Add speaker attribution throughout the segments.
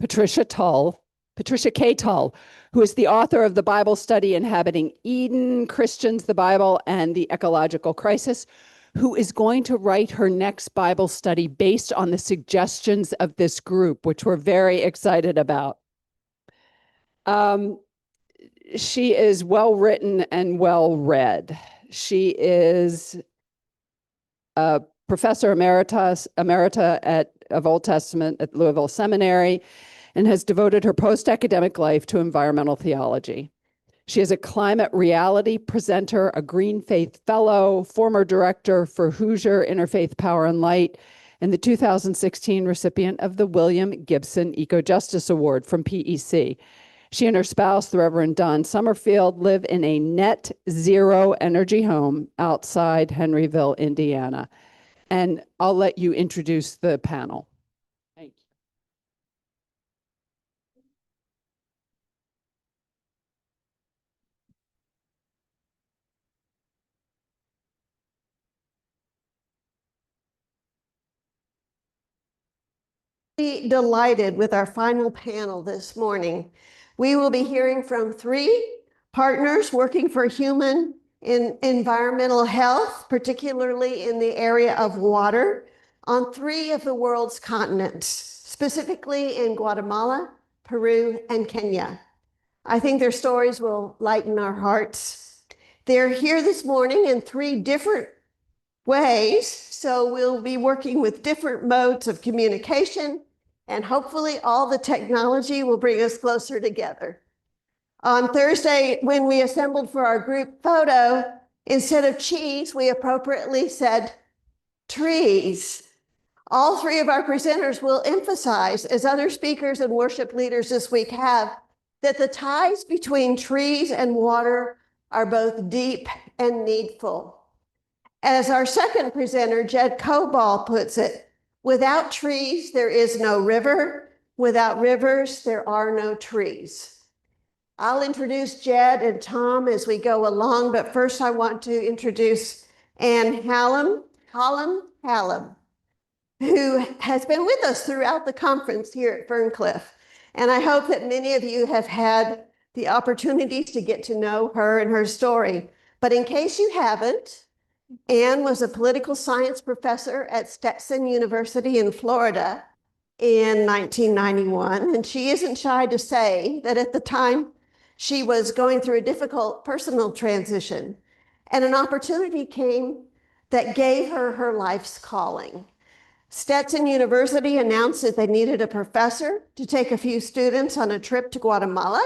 Speaker 1: Patricia K. Tull, who is the author of the Bible study Inhabiting Eden, Christians, the Bible, and the Ecological Crisis, who is going to write her next Bible study based on the suggestions of this group, which we're very excited about. She is well-written and well-read. She is a professor emerita of Old Testament at Louisville Seminary and has devoted her post-academic life to environmental theology. She is a climate reality presenter, a Green Faith Fellow, former director for Hoosier Interfaith Power and Light, and the 2016 recipient of the William Gibson Eco-Justice Award from PEC. She and her spouse, the Reverend Don Summerfield, live in a net zero energy home outside Henryville, Indiana. And I'll let you introduce the panel. Thank
Speaker 2: you. Delighted with our final panel this morning. We will be hearing from 3 partners working for human in environmental health, particularly in the area of water, on 3 of the world's continents, specifically in Guatemala, Peru, and Kenya. I think their stories will lighten our hearts. They're here this morning in 3 different ways, so we'll be working with different modes of communication, and hopefully all the technology will bring us closer together. On Thursday, when we assembled for our group photo, instead of cheese, we appropriately said trees. All 3 of our presenters will emphasize, as other speakers and worship leaders this week have, that the ties between trees and water are both deep and needful. As our second presenter, Jed Koball, puts it, without trees, there is no river. Without rivers, there are no trees. I'll introduce Jed and Tom as we go along, but first I want to introduce Ann Hallum, who has been with us throughout the conference here at Ferncliff. And I hope that many of you have had the opportunity to get to know her and her story. But in case you haven't, Ann was a political science professor at Stetson University in Florida in 1991. And she isn't shy to say that at the time, she was going through a difficult personal transition, and an opportunity came that gave her her life's calling. Stetson University announced that they needed a professor to take a few students on a trip to Guatemala,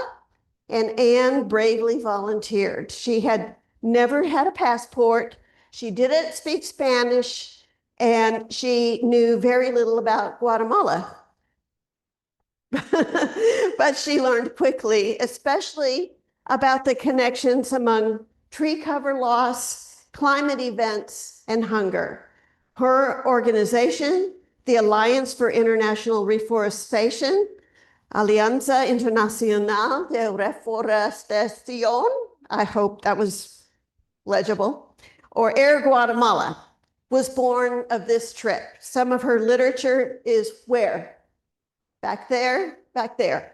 Speaker 2: and Ann bravely volunteered. She had never had a passport, she didn't speak Spanish, and she knew very little about Guatemala. But she learned quickly, especially about the connections among tree cover loss, climate events, and hunger. Her organization, the Alliance for International Reforestation, Alianza Internacional de Reforestación, I hope that was legible, or Air Guatemala, was born of this trip. Some of her literature is where? Back there, back there.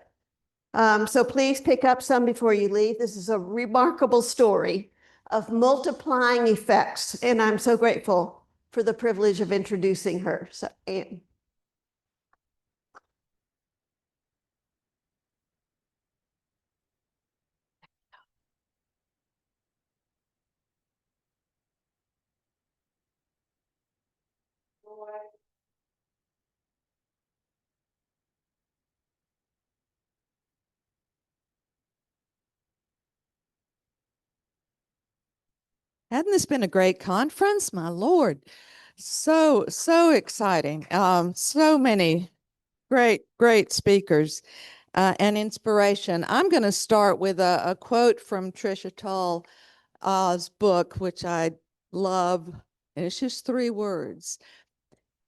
Speaker 2: So please pick up some before you leave. This is a remarkable story of multiplying effects, and I'm so grateful for the privilege of introducing her. So, Ann.
Speaker 3: Hadn't this been a great conference? My Lord, so exciting. So many great speakers and inspiration. I'm going to start with a quote from Tricia Tull's book, which I love, and it's just 3 words.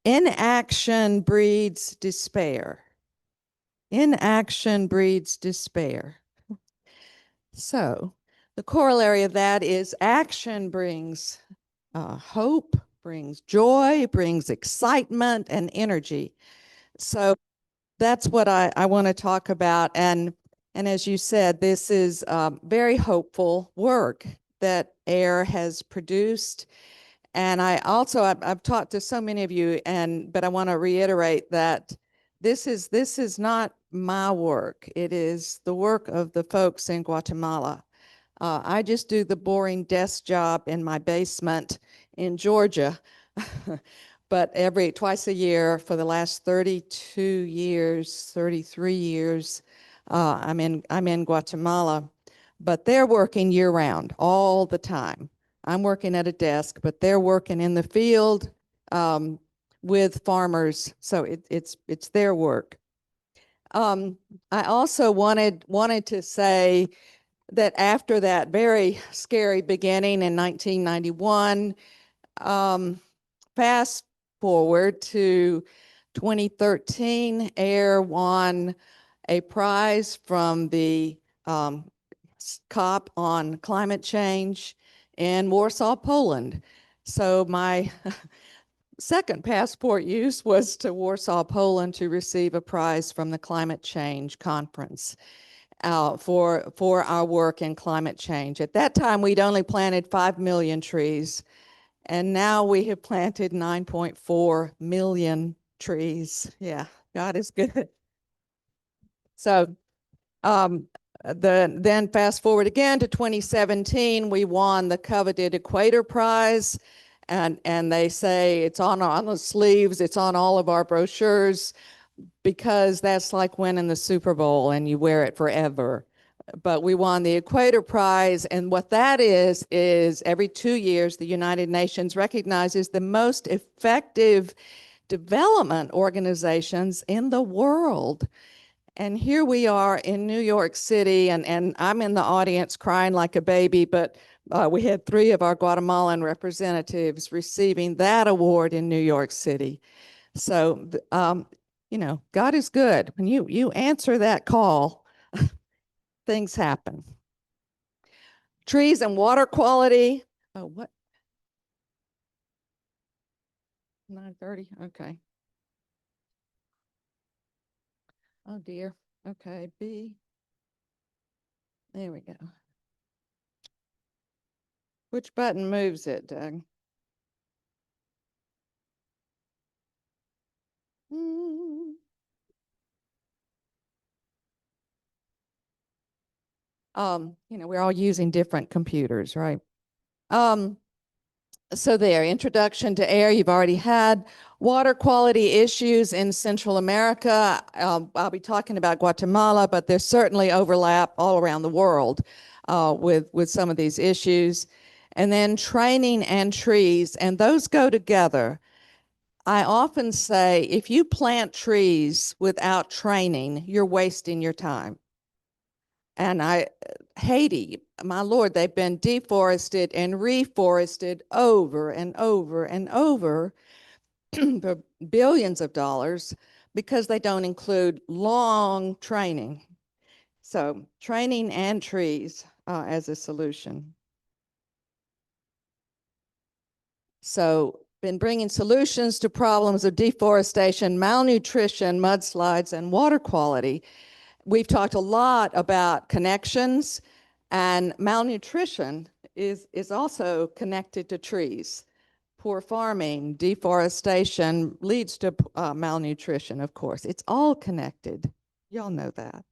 Speaker 3: Inaction breeds despair. Inaction breeds despair. So the corollary of that is action brings hope, brings joy, brings excitement and energy. So that's what I want to talk about. And as you said, this is very hopeful work that AIR has produced. And I've talked to so many of you, but I want to reiterate that this is not my work. It is the work of the folks in Guatemala. I just do the boring desk job in my basement in Georgia. But twice a year for the last 32 years, 33 years, I'm in Guatemala. But they're working year round, all the time. I'm working at a desk, but they're working in the field with farmers. So it's their work. I also wanted to say that after that very scary beginning in 1991, fast forward to 2013, AIR won a prize from the COP on climate change in Warsaw, Poland. So my second passport use was to Warsaw, Poland to receive a prize from the climate change conference for our work in climate change. At that time, we'd only planted 5 million trees, and now we have planted 9.4 million trees. Yeah, God is good. So then fast forward again to 2017, we won the coveted Equator Prize, and they say it's on the sleeves, it's on all of our brochures, because that's like winning the Super Bowl and you wear it forever. But we won the Equator Prize, and what that is every 2 years, the United Nations recognizes the most effective development organizations in the world. And here we are in New York City, and I'm in the audience crying like a baby, but we had 3 of our Guatemalan representatives receiving that award in New York City. So, you know, God is good. When you answer that call, things happen. Trees and water quality. Oh, what? 9:30, okay. Oh dear, okay, B. There we go. Which button moves it, Doug? You know, we're all using different computers, right? So there, introduction to AIR, you've already had. Water quality issues in Central America. I'll be talking about Guatemala, but there's certainly overlap all around the world with some of these issues. And then training and trees, and those go together. I often say, if you plant trees without training, you're wasting your time. And Haiti, my Lord, they've been deforested and reforested over and over and over for billions of dollars because they don't include long training. So training and trees as a solution. So been bringing solutions to problems of deforestation, malnutrition, mudslides, and water quality. We've talked a lot about connections, and malnutrition is also connected to trees. Poor farming, deforestation leads to malnutrition, of course. It's all connected. Y'all know that.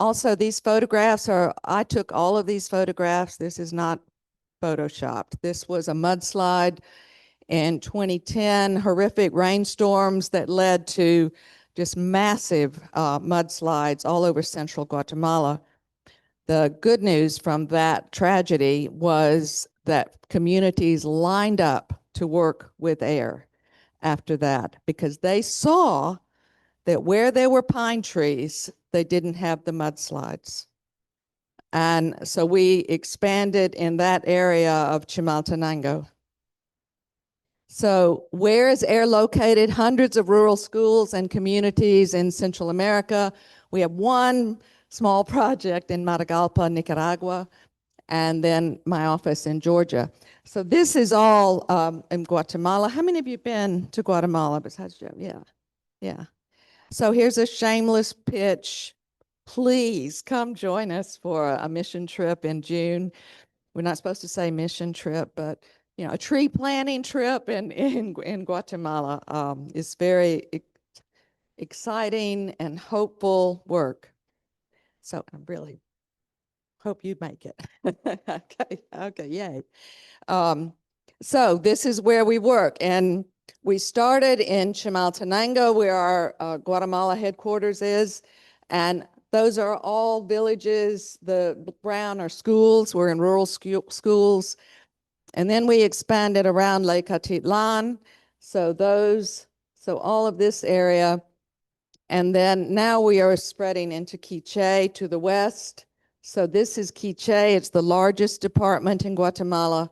Speaker 3: Also, these photographs I took all of these photographs. This is not photoshopped. This was a mudslide in 2010, horrific rainstorms that led to just massive mudslides all over central Guatemala. The good news from that tragedy was that communities lined up to work with AIR after that because they saw that where there were pine trees, they didn't have the mudslides. And so we expanded in that area of Chimaltenango. So where is AIR located? Hundreds of rural schools and communities in Central America. We have one small project in Matagalpa, Nicaragua, and then my office in Georgia. So this is all in Guatemala. How many of you have been to Guatemala besides Joe? Yeah, yeah. So here's a shameless pitch. Please come join us for a mission trip in June. We're not supposed to say mission trip, but a tree planting trip in Guatemala is very exciting and hopeful work. So I really hope you make it. Okay, yay. So this is where we work, and we started in Chimaltenango, where our Guatemala headquarters is, and those are all villages. The brown are schools. We're in rural schools. And then we expanded around Lake Atitlan. So all of this area. And then now we are spreading into Quiché to the west. So this is Quiché. It's the largest department in Guatemala.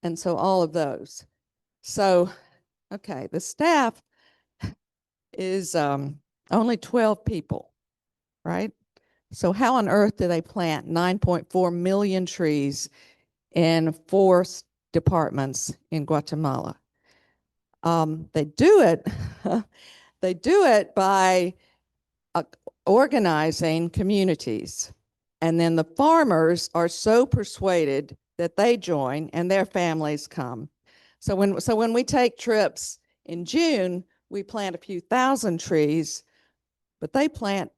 Speaker 3: And so all of those. So, okay, the staff is only 12 people, right? So how on earth do they plant 9.4 million trees in 4 departments in Guatemala? They do it. They do it by organizing communities, and then the farmers are so persuaded that they join, and their families come. So when we take trips in June, we plant a few thousand trees, but they plant.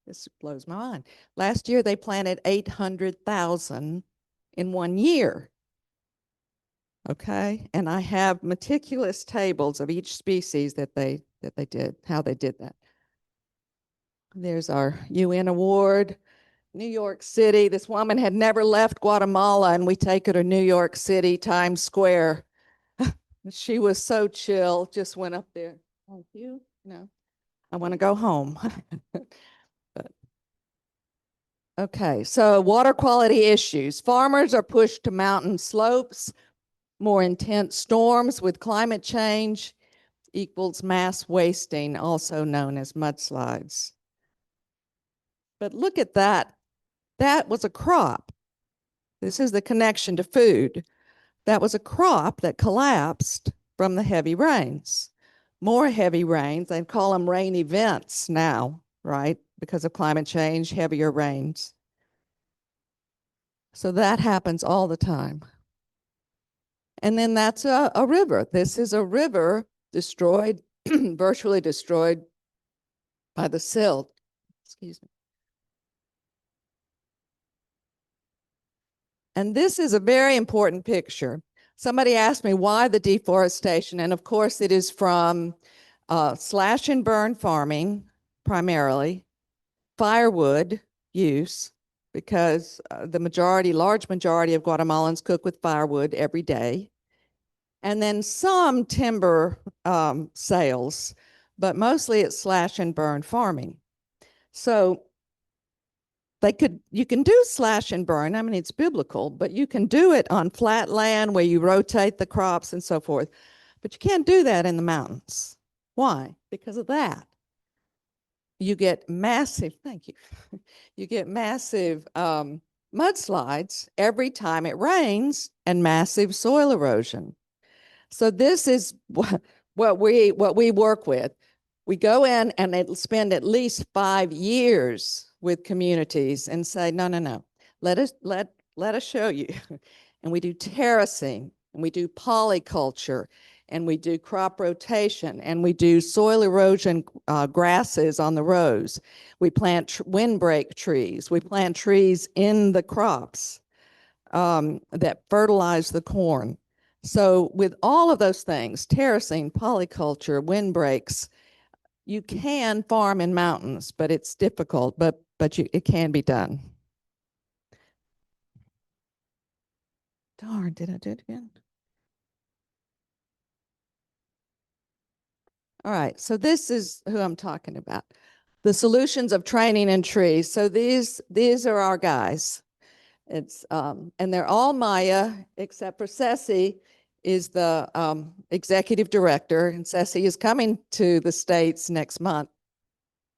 Speaker 3: This blows my mind. Last year, they planted 800,000 in 1 year. Okay, and I have meticulous tables of each species that they did, how they did that. There's our UN award, New York City. This woman had never left Guatemala, and we take her to New York City, Times Square. She was so chill, just went up there. Thank you. No, I want to go home. But, okay, so water quality issues. Farmers are pushed to mountain slopes. More intense storms with climate change equals mass wasting, also known as mudslides. But look at that. That was a crop. This is the connection to food. That was a crop that collapsed from the heavy rains. More heavy rains, they call them rain events now, right? Because of climate change, heavier rains. So that happens all the time. And then that's a river. This is a river destroyed, virtually destroyed by the silt. Excuse me. And this is a very important picture. Somebody asked me why the deforestation, and of course it is from slash and burn farming, primarily, firewood use, because large majority of Guatemalans cook with firewood every day, and then some timber sales, but mostly it's slash and burn farming. So you can do slash and burn. I mean, it's biblical, but you can do it on flat land where you rotate the crops and so forth. But you can't do that in the mountains. Why? Because of that. You get massive, thank you. You get massive mudslides every time it rains and massive soil erosion. So this is what we work with. We go in and spend at least 5 years with communities and say, no. Let us show you. And we do terracing, and we do polyculture, and we do crop rotation, and we do soil erosion grasses on the rows. We plant windbreak trees. We plant trees in the crops that fertilize the corn. So with all of those things, terracing, polyculture, windbreaks, you can farm in mountains, but it's difficult, but it can be done. Darn, did I do it again? All right, so this is who I'm talking about. The solutions of training in trees. So these are our guys. It's and they're all Maya, except for Ceci is the executive director, and Ceci is coming to the States next month.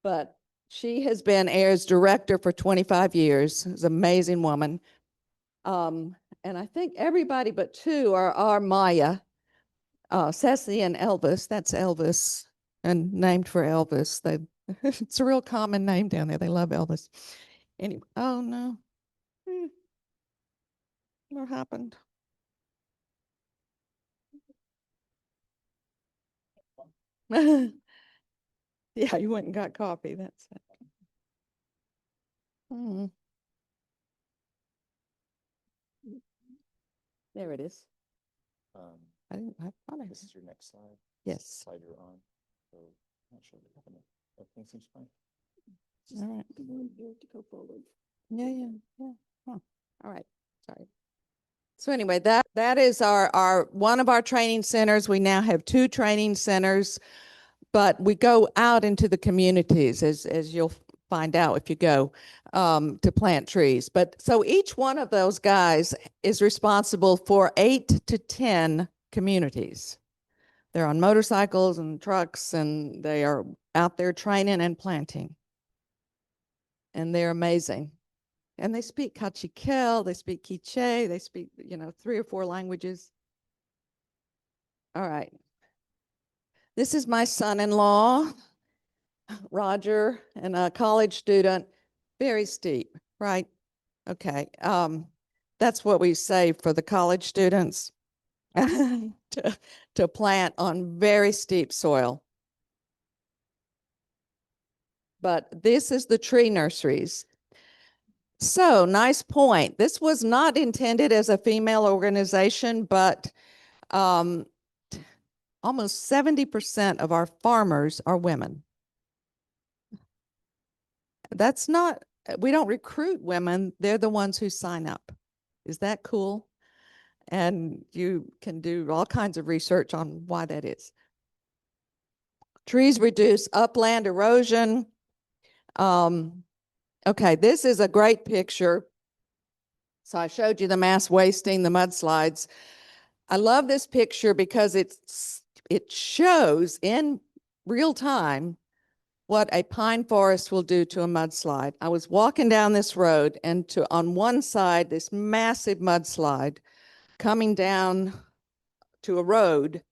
Speaker 3: But she has been AIR's director for 25 years. She's an amazing woman. And I think everybody but 2 are Maya. Ceci and Elvis, that's Elvis. and named for Elvis. It's a real common name down there. They love Elvis. Anyway, oh no. What happened? Yeah, you went and got coffee. That's it. There it is. I thought
Speaker 4: This is your next slide.
Speaker 3: Yes.
Speaker 4: Slide you're on. So I'm not sure what happened. Everything seems fine.
Speaker 3: All right.
Speaker 2: To go forward.
Speaker 3: Yeah. Huh. All right. Sorry. So anyway, that is our one of our training centers. We now have 2 training centers, but we go out into the communities as you'll find out if you go to plant trees. But so each one of those guys is responsible for 8 to 10 communities. They're on motorcycles and trucks, and they are out there training and planting. And they're amazing. And they speak Cachiquel, they speak Quiche, they speak, 3 or 4 languages. All right. This is my son-in-law, Roger, and a college student. Very steep, right? Okay. That's what we say for the college students to plant on very steep soil. But this is the tree nurseries. So, nice point. This was not intended as a female organization, but almost 70% of our farmers are women. That's not, we don't recruit women. They're the ones who sign up. Is that cool? And you can do all kinds of research on why that is. Trees reduce upland erosion. Okay, this is a great picture. So I showed you the mass wasting, the mudslides. I love this picture because it shows in real time what a pine forest will do to a mudslide. I was walking down this road, and on one side, this massive mudslide coming down to a road,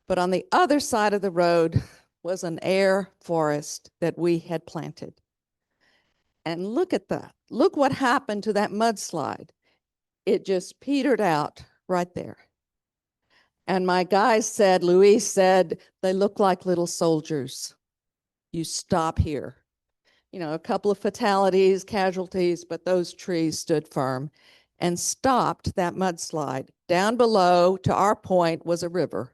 Speaker 3: but on the other side of the road was an air forest that we had planted. And look at that. Look what happened to that mudslide. It just petered out right there. And my guys said, Luis said, they look like little soldiers. You stop here. A couple of fatalities, casualties, but those trees stood firm and stopped that mudslide. Down below to our point was a river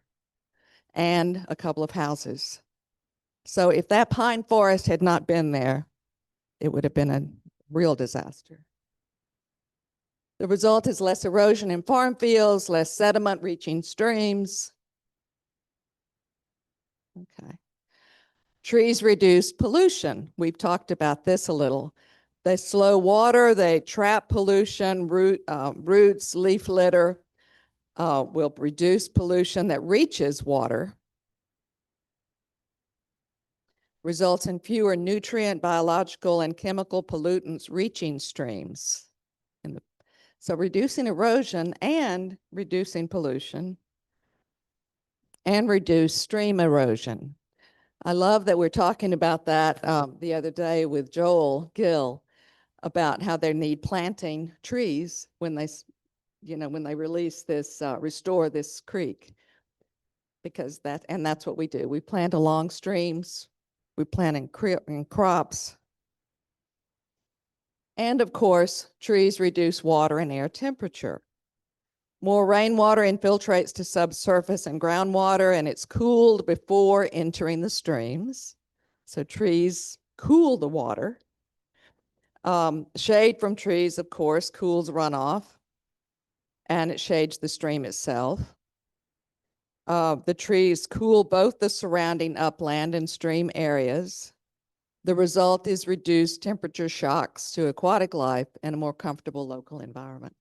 Speaker 3: and a couple of houses. So if that pine forest had not been there, it would have been a real disaster. The result is less erosion in farm fields, less sediment reaching streams. Okay. Trees reduce pollution. We've talked about this a little. They slow water, they trap pollution, roots, leaf litter will reduce pollution that reaches water. Results in fewer nutrient, biological, and chemical pollutants reaching streams. So reducing erosion and reducing pollution and reduce stream erosion. I love that we're talking about that the other day with Joel Gill about how they need planting trees when they, when they release this, restore this creek. Because that's what we do. We plant along streams, we plant in crops. And of course, trees reduce water and air temperature. More rainwater infiltrates to subsurface and groundwater, and it's cooled before entering the streams. So trees cool the water. Shade from trees, of course, cools runoff, and it shades the stream itself. The trees cool both the surrounding upland and stream areas. The result is reduced temperature shocks to aquatic life and a more comfortable local environment.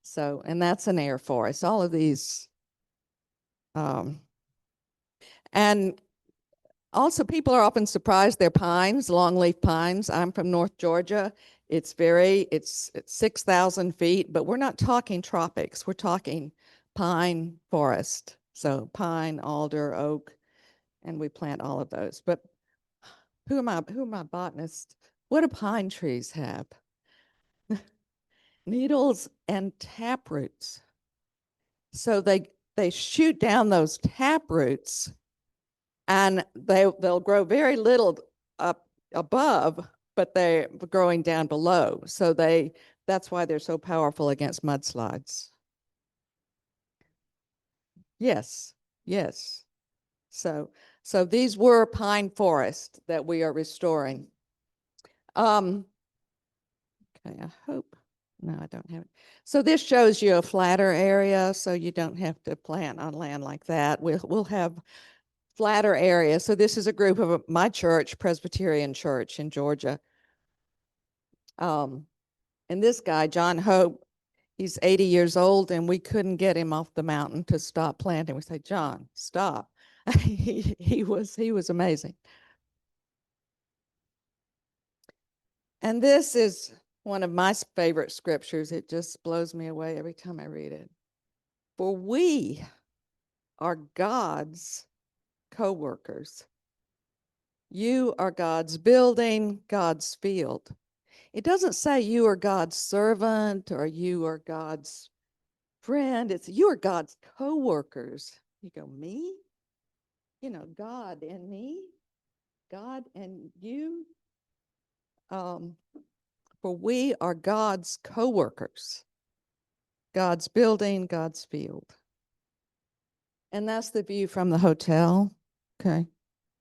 Speaker 3: So, and that's an air forest. All of these. And also people are often surprised they're pines, longleaf pines. I'm from North Georgia. It's 6,000 feet, but we're not talking tropics. We're talking pine forest. So pine, alder, oak, and we plant all of those. But who am I botanist? What do pine trees have? Needles and tap roots. So they shoot down those tap roots, and they'll grow very little up above, but they're growing down below. So that's why they're so powerful against mudslides. Yes, yes. So these were pine forests that we are restoring. Okay, I hope. No, I don't have it. So this shows you a flatter area, so you don't have to plant on land like that. We'll have flatter areas. So this is a group of my church, Presbyterian Church in Georgia. And this guy, John Hope, he's 80 years old, and we couldn't get him off the mountain to stop planting. We say, John, stop. he was amazing. And this is one of my favorite scriptures. It just blows me away every time I read it. For we are God's co-workers. You are God's building, God's field. It doesn't say you are God's servant or you are God's friend. It's you are God's co-workers. You go, me? You know, God and me? God and you? For we are God's co-workers. God's building, God's field. And that's the view from the hotel. Okay.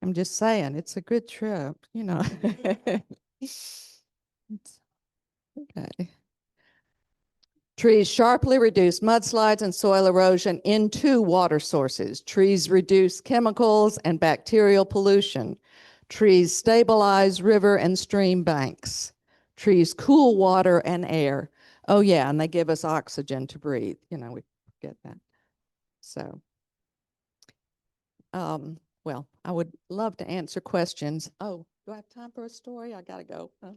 Speaker 3: I'm just saying, it's a good trip, you know. Okay. Trees sharply reduce mudslides and soil erosion into water sources. Trees reduce chemicals and bacterial pollution. Trees stabilize river and stream banks. Trees cool water and air. Oh yeah, and they give us oxygen to breathe. You know, we get that. So, well, I would love to answer questions. Oh, do I have time for a story? I gotta go. Huh?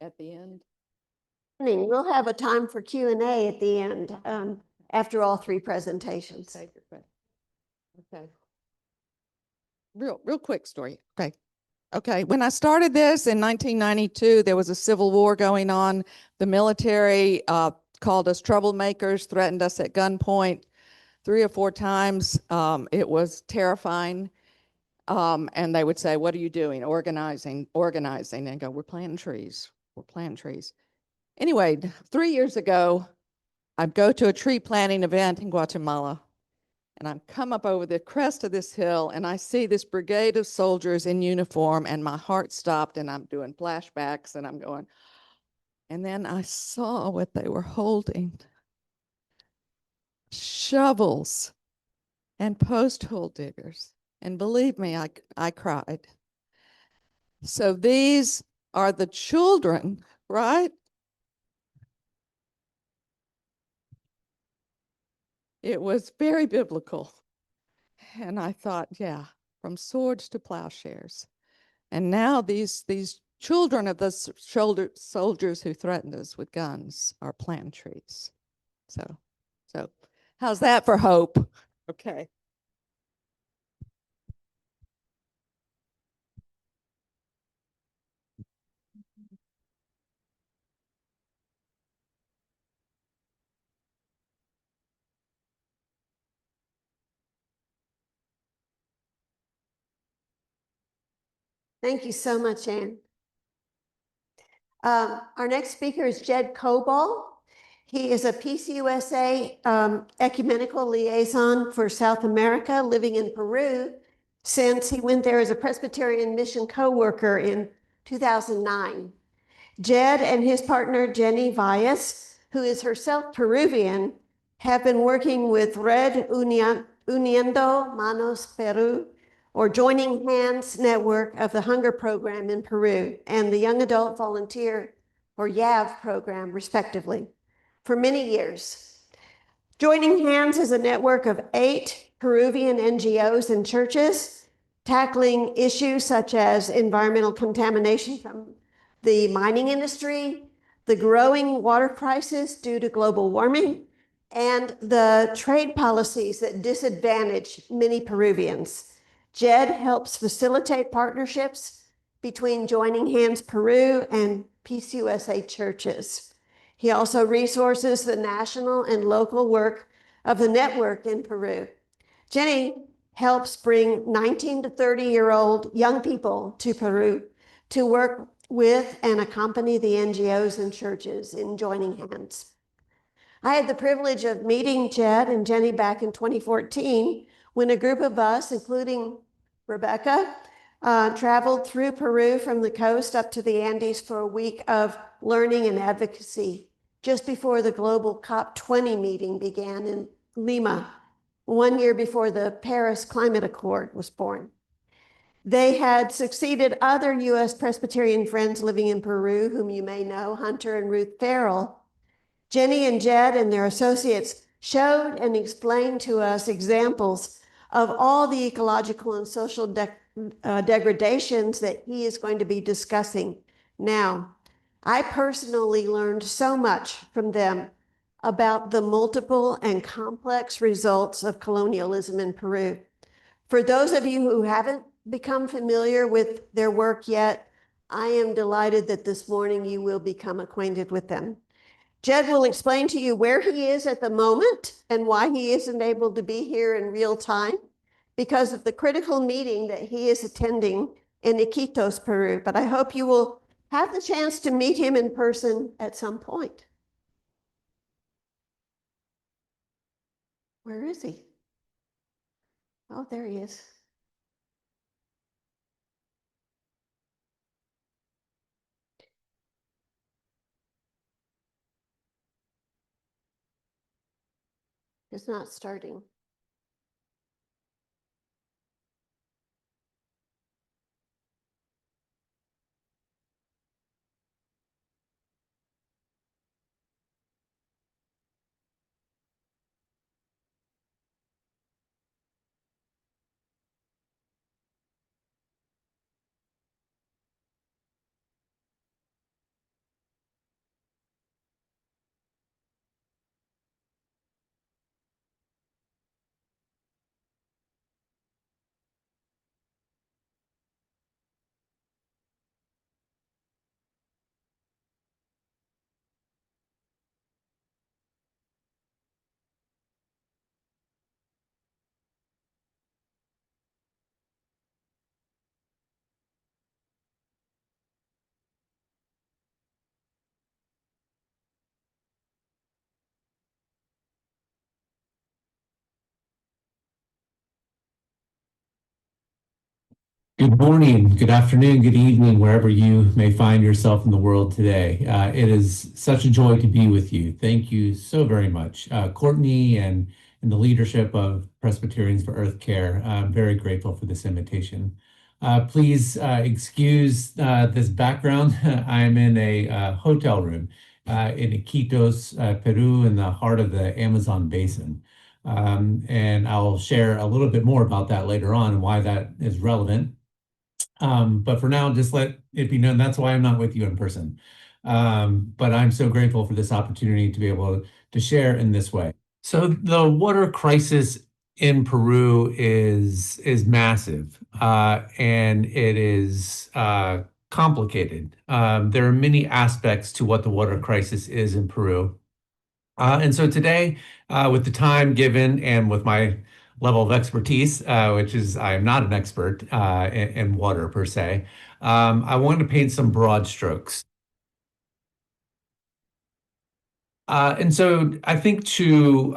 Speaker 3: At the end.
Speaker 2: We'll have a time for Q&A at the end after all three presentations.
Speaker 3: Take your question. Okay. Real quick story. Okay. Okay. When I started this in 1992, there was a civil war going on. The military called us troublemakers, threatened us at gunpoint 3 or 4 times. It was terrifying. And they would say, what are you doing? Organizing, and go, we're planting trees. We're planting trees. Anyway, 3 years ago, I go to a tree planting event in Guatemala, and I come up over the crest of this hill, and I see this brigade of soldiers in uniform, and my heart stopped, and I'm doing flashbacks, and I'm going, and then I saw what they were holding. Shovels and post hole diggers. And believe me, I cried. So these are the children, right? It was very biblical. And I thought, yeah, from swords to plowshares. And now these children of the soldiers who threatened us with guns are planting trees. So how's that for hope? Okay.
Speaker 2: Thank you so much, Anne. Our next speaker is Jed Koball. He is a PCUSA ecumenical liaison for South America, living in Peru since he went there as a Presbyterian mission co-worker in 2009. Jed and his partner, Jenny Valles, who is herself Peruvian, have been working with Red Uniendo Manos Peru, or Joining Hands Network of the Hunger Program in Peru and the Young Adult Volunteer, or YAV program, respectively, for many years. Joining Hands is a network of 8 Peruvian NGOs and churches tackling issues such as environmental contamination from the mining industry, the growing water crisis due to global warming, and the trade policies that disadvantage many Peruvians. Jed helps facilitate partnerships between Joining Hands Peru and Peace USA churches. He also resources the national and local work of the network in Peru. Jenny helps bring 19 to 30-year-old young people to Peru to work with and accompany the NGOs and churches in Joining Hands. I had the privilege of meeting Jed and Jenny back in 2014 when a group of us, including Rebecca, traveled through Peru from the coast up to the Andes for a week of learning and advocacy just before the global COP20 meeting began in Lima, 1 year before the Paris Climate Accord was born. They had succeeded other U.S. Presbyterian friends living in Peru, whom you may know, Hunter and Ruth Farrell. Jenny and Jed and their associates showed and explained to us examples of all the ecological and social degradations that he is going to be discussing now. I personally learned so much from them about the multiple and complex results of colonialism in Peru. For those of you who haven't become familiar with their work yet, I am delighted that this morning you will become acquainted with them. Jed will explain to you where he is at the moment and why he isn't able to be here in real time because of the critical meeting that he is attending in Iquitos, Peru. But I hope you will have the chance to meet him in person at some point. Where is he? Oh, there he is. It's not starting.
Speaker 5: Good morning, good afternoon, good evening, wherever you may find yourself in the world today. It is such a joy to be with you. Thank you so very much. Courtney and the leadership of Presbyterians for Earth Care, I'm very grateful for this invitation. Please excuse this background. I'm in a hotel room in Iquitos, Peru, in the heart of the Amazon basin. And I'll share a little bit more about that later on and why that is relevant. But for now, just let it be known that's why I'm not with you in person. But I'm so grateful for this opportunity to be able to share in this way. So the water crisis in Peru is massive, and it is complicated. There are many aspects to what the water crisis is in Peru. And so today, with the time given and with my level of expertise, which is I'm not an expert in water per se, I wanted to paint some broad strokes. And so I think to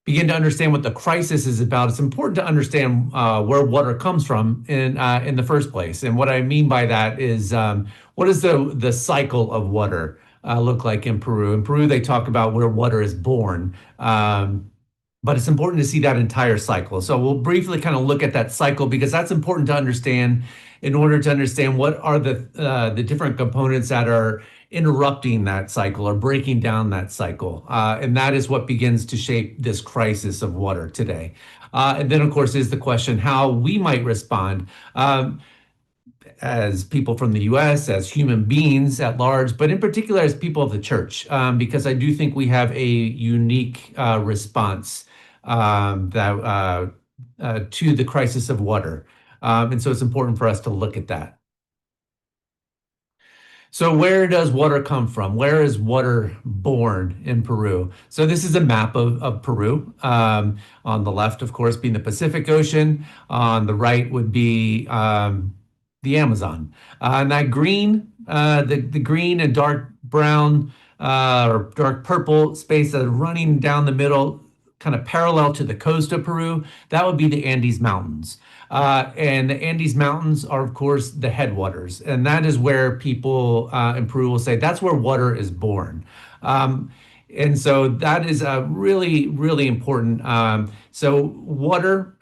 Speaker 5: begin to understand what the crisis is about, it's important to understand where water comes from in the first place. And what I mean by that is what does the cycle of water look like in Peru? In Peru, they talk about where water is born. But it's important to see that entire cycle. So we'll briefly kind of look at that cycle because that's important to understand in order to understand what are the different components that are interrupting that cycle or breaking down that cycle. And that is what begins to shape this crisis of water today. And then, of course, is the question how we might respond. as people from the US, as human beings at large, but in particular as people of the church, because I do think we have a unique response to the crisis of water. And so it's important for us to look at that. So where does water come from? Where is water born in Peru? So this is a map of Peru. On the left, of course, being the Pacific Ocean. On the right would be the Amazon. And that green, the green and dark brown or dark purple space that are running down the middle, kind of parallel to the coast of Peru, that would be the Andes Mountains. And the Andes Mountains are, of course, the headwaters. And that is where people in Peru will say that's where water is born. And so that is really, really important. So water,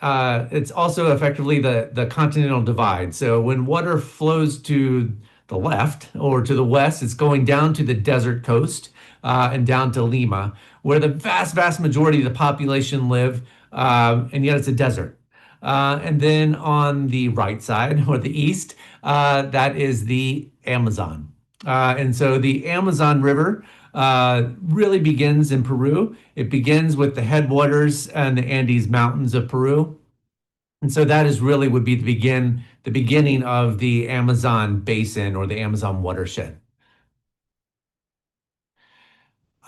Speaker 5: it's also effectively the continental divide. So when water flows to the left or to the west, it's going down to the desert coast and down to Lima, where the vast, vast majority of the population live, and yet it's a desert. And then on the right side or the east, that is the Amazon. And so the Amazon River really begins in Peru. It begins with the headwaters and the Andes Mountains of Peru. And so that is really would be the beginning of the Amazon basin or the Amazon watershed.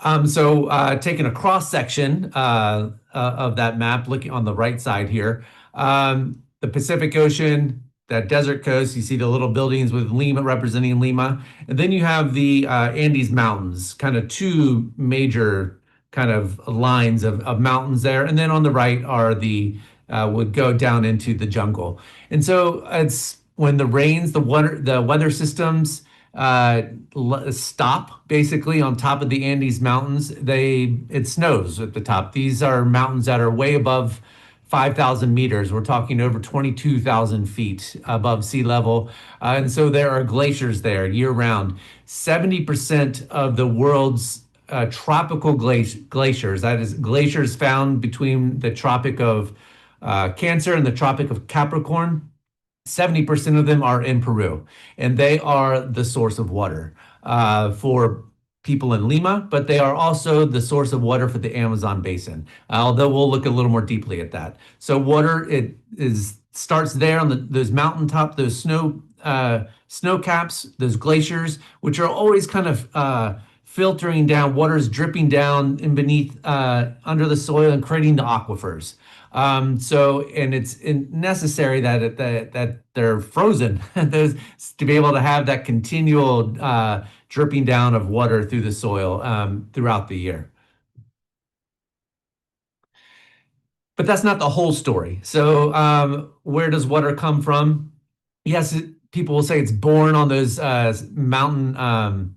Speaker 5: Taking a cross section of that map, looking on the right side here, the Pacific Ocean, that desert coast, you see the little buildings with Lima representing Lima. And then you have the Andes Mountains, kind of two major kind of lines of mountains there. And then on the right are would go down into the jungle. And so it's when the rains, the weather systems stop basically on top of the Andes Mountains, it snows at the top. These are mountains that are way above 5,000 meters. We're talking over 22,000 feet above sea level. And so there are glaciers there year round. 70% of the world's tropical glaciers, that is glaciers found between the Tropic of Cancer and the Tropic of Capricorn, 70% of them are in Peru, and they are the source of water for people in Lima, but they are also the source of water for the Amazon basin, although we'll look a little more deeply at that. So water, starts there on those mountaintop, those snow caps, those glaciers, which are always kind of filtering down, water's dripping down in beneath, under the soil and creating the aquifers. And it's necessary that they're frozen to be able to have that continual dripping down of water through the soil throughout the year. But that's not the whole story. So where does water come from? Yes, people will say it's born on those mountain,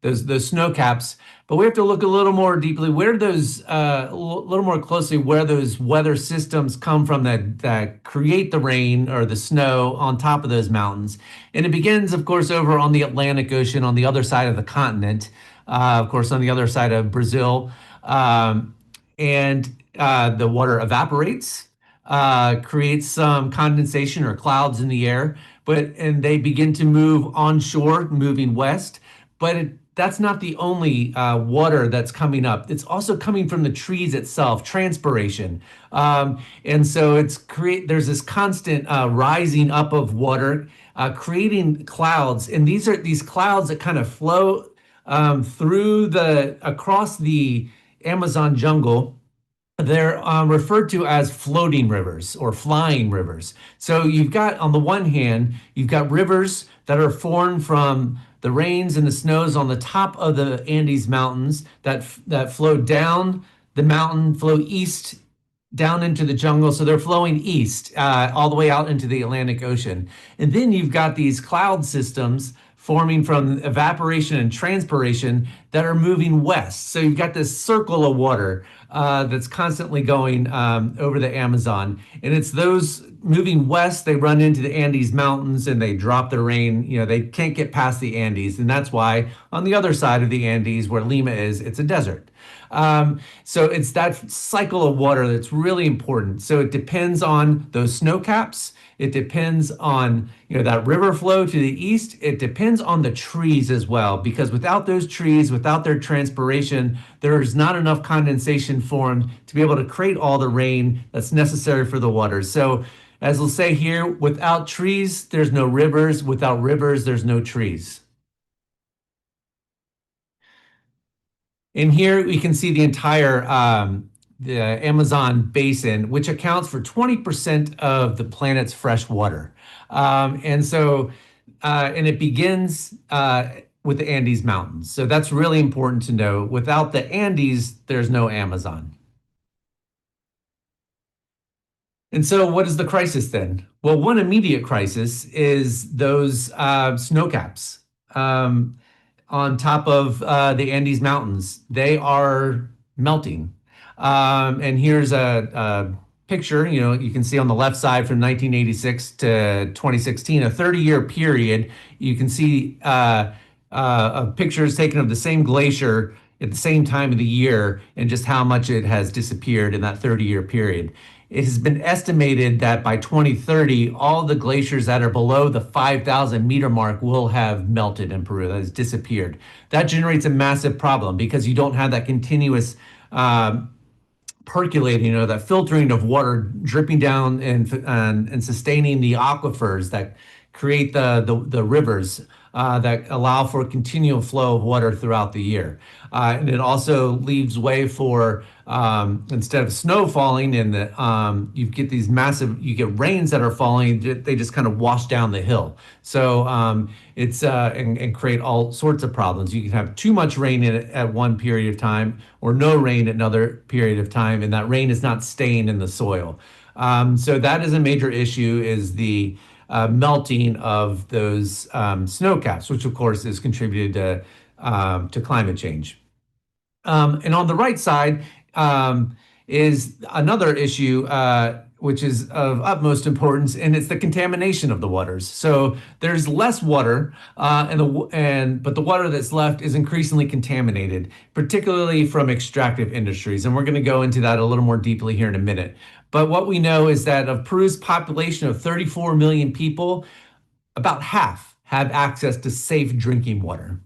Speaker 5: those snow caps, but we have to look a little more deeply where those, a little more closely where those weather systems come from that create the rain or the snow on top of those mountains. And it begins, of course, over on the Atlantic Ocean on the other side of the continent, of course, on the other side of Brazil. And the water evaporates, creates some condensation or clouds in the air, and they begin to move onshore, moving west. But that's not the only water that's coming up. It's also coming from the trees itself, transpiration. And so there's this constant rising up of water, creating clouds. And these clouds that kind of flow across the Amazon jungle. They're referred to as floating rivers or flying rivers. So you've got, on the one hand, you've got rivers that are formed from the rains and the snows on the top of the Andes Mountains that flow down the mountain, flow east down into the jungle. So they're flowing east all the way out into the Atlantic Ocean. And then you've got these cloud systems forming from evaporation and transpiration that are moving west. So you've got this circle of water that's constantly going over the Amazon. And it's those moving west, they run into the Andes Mountains and they drop the rain. They can't get past the Andes. And that's why on the other side of the Andes where Lima is, it's a desert. So it's that cycle of water that's really important. So it depends on those snow caps. It depends on, that river flow to the east. It depends on the trees as well, because without those trees, without their transpiration, there's not enough condensation formed to be able to create all the rain that's necessary for the waters. So as we'll say here, without trees, there's no rivers. Without rivers, there's no trees. In here, we can see the entire the Amazon basin, which accounts for 20% of the planet's fresh water. And it begins with the Andes Mountains. So that's really important to know. Without the Andes, there's no Amazon. And so what is the crisis then? Well, one immediate crisis is those snow caps. On top of the Andes Mountains. They are melting. And here's a picture, you can see on the left side from 1986 to 2016, a 30-year period. You can see pictures taken of the same glacier at the same time of the year and just how much it has disappeared in that 30-year period. It has been estimated that by 2030, all the glaciers that are below the 5,000 meter mark will have melted in Peru, that has disappeared. That generates a massive problem because you don't have that continuous percolating, that filtering of water dripping down and sustaining the aquifers that create the rivers that allow for a continual flow of water throughout the year. And it also leaves way for, instead of snow falling and you get these you get rains that are falling, they just kind of wash down the hill. So and create all sorts of problems. You can have too much rain at one period of time or no rain at another period of time, and that rain is not staying in the soil. So that is a major issue, is the melting of those snow caps, which of course is contributed to climate change. And on the right side is another issue, which is of utmost importance, and it's the contamination of the waters. So there's less water, but the water that's left is increasingly contaminated, particularly from extractive industries. And we're going to go into that a little more deeply here in a minute. But what we know is that of Peru's population of 34 million people, about half have access to safe drinking water.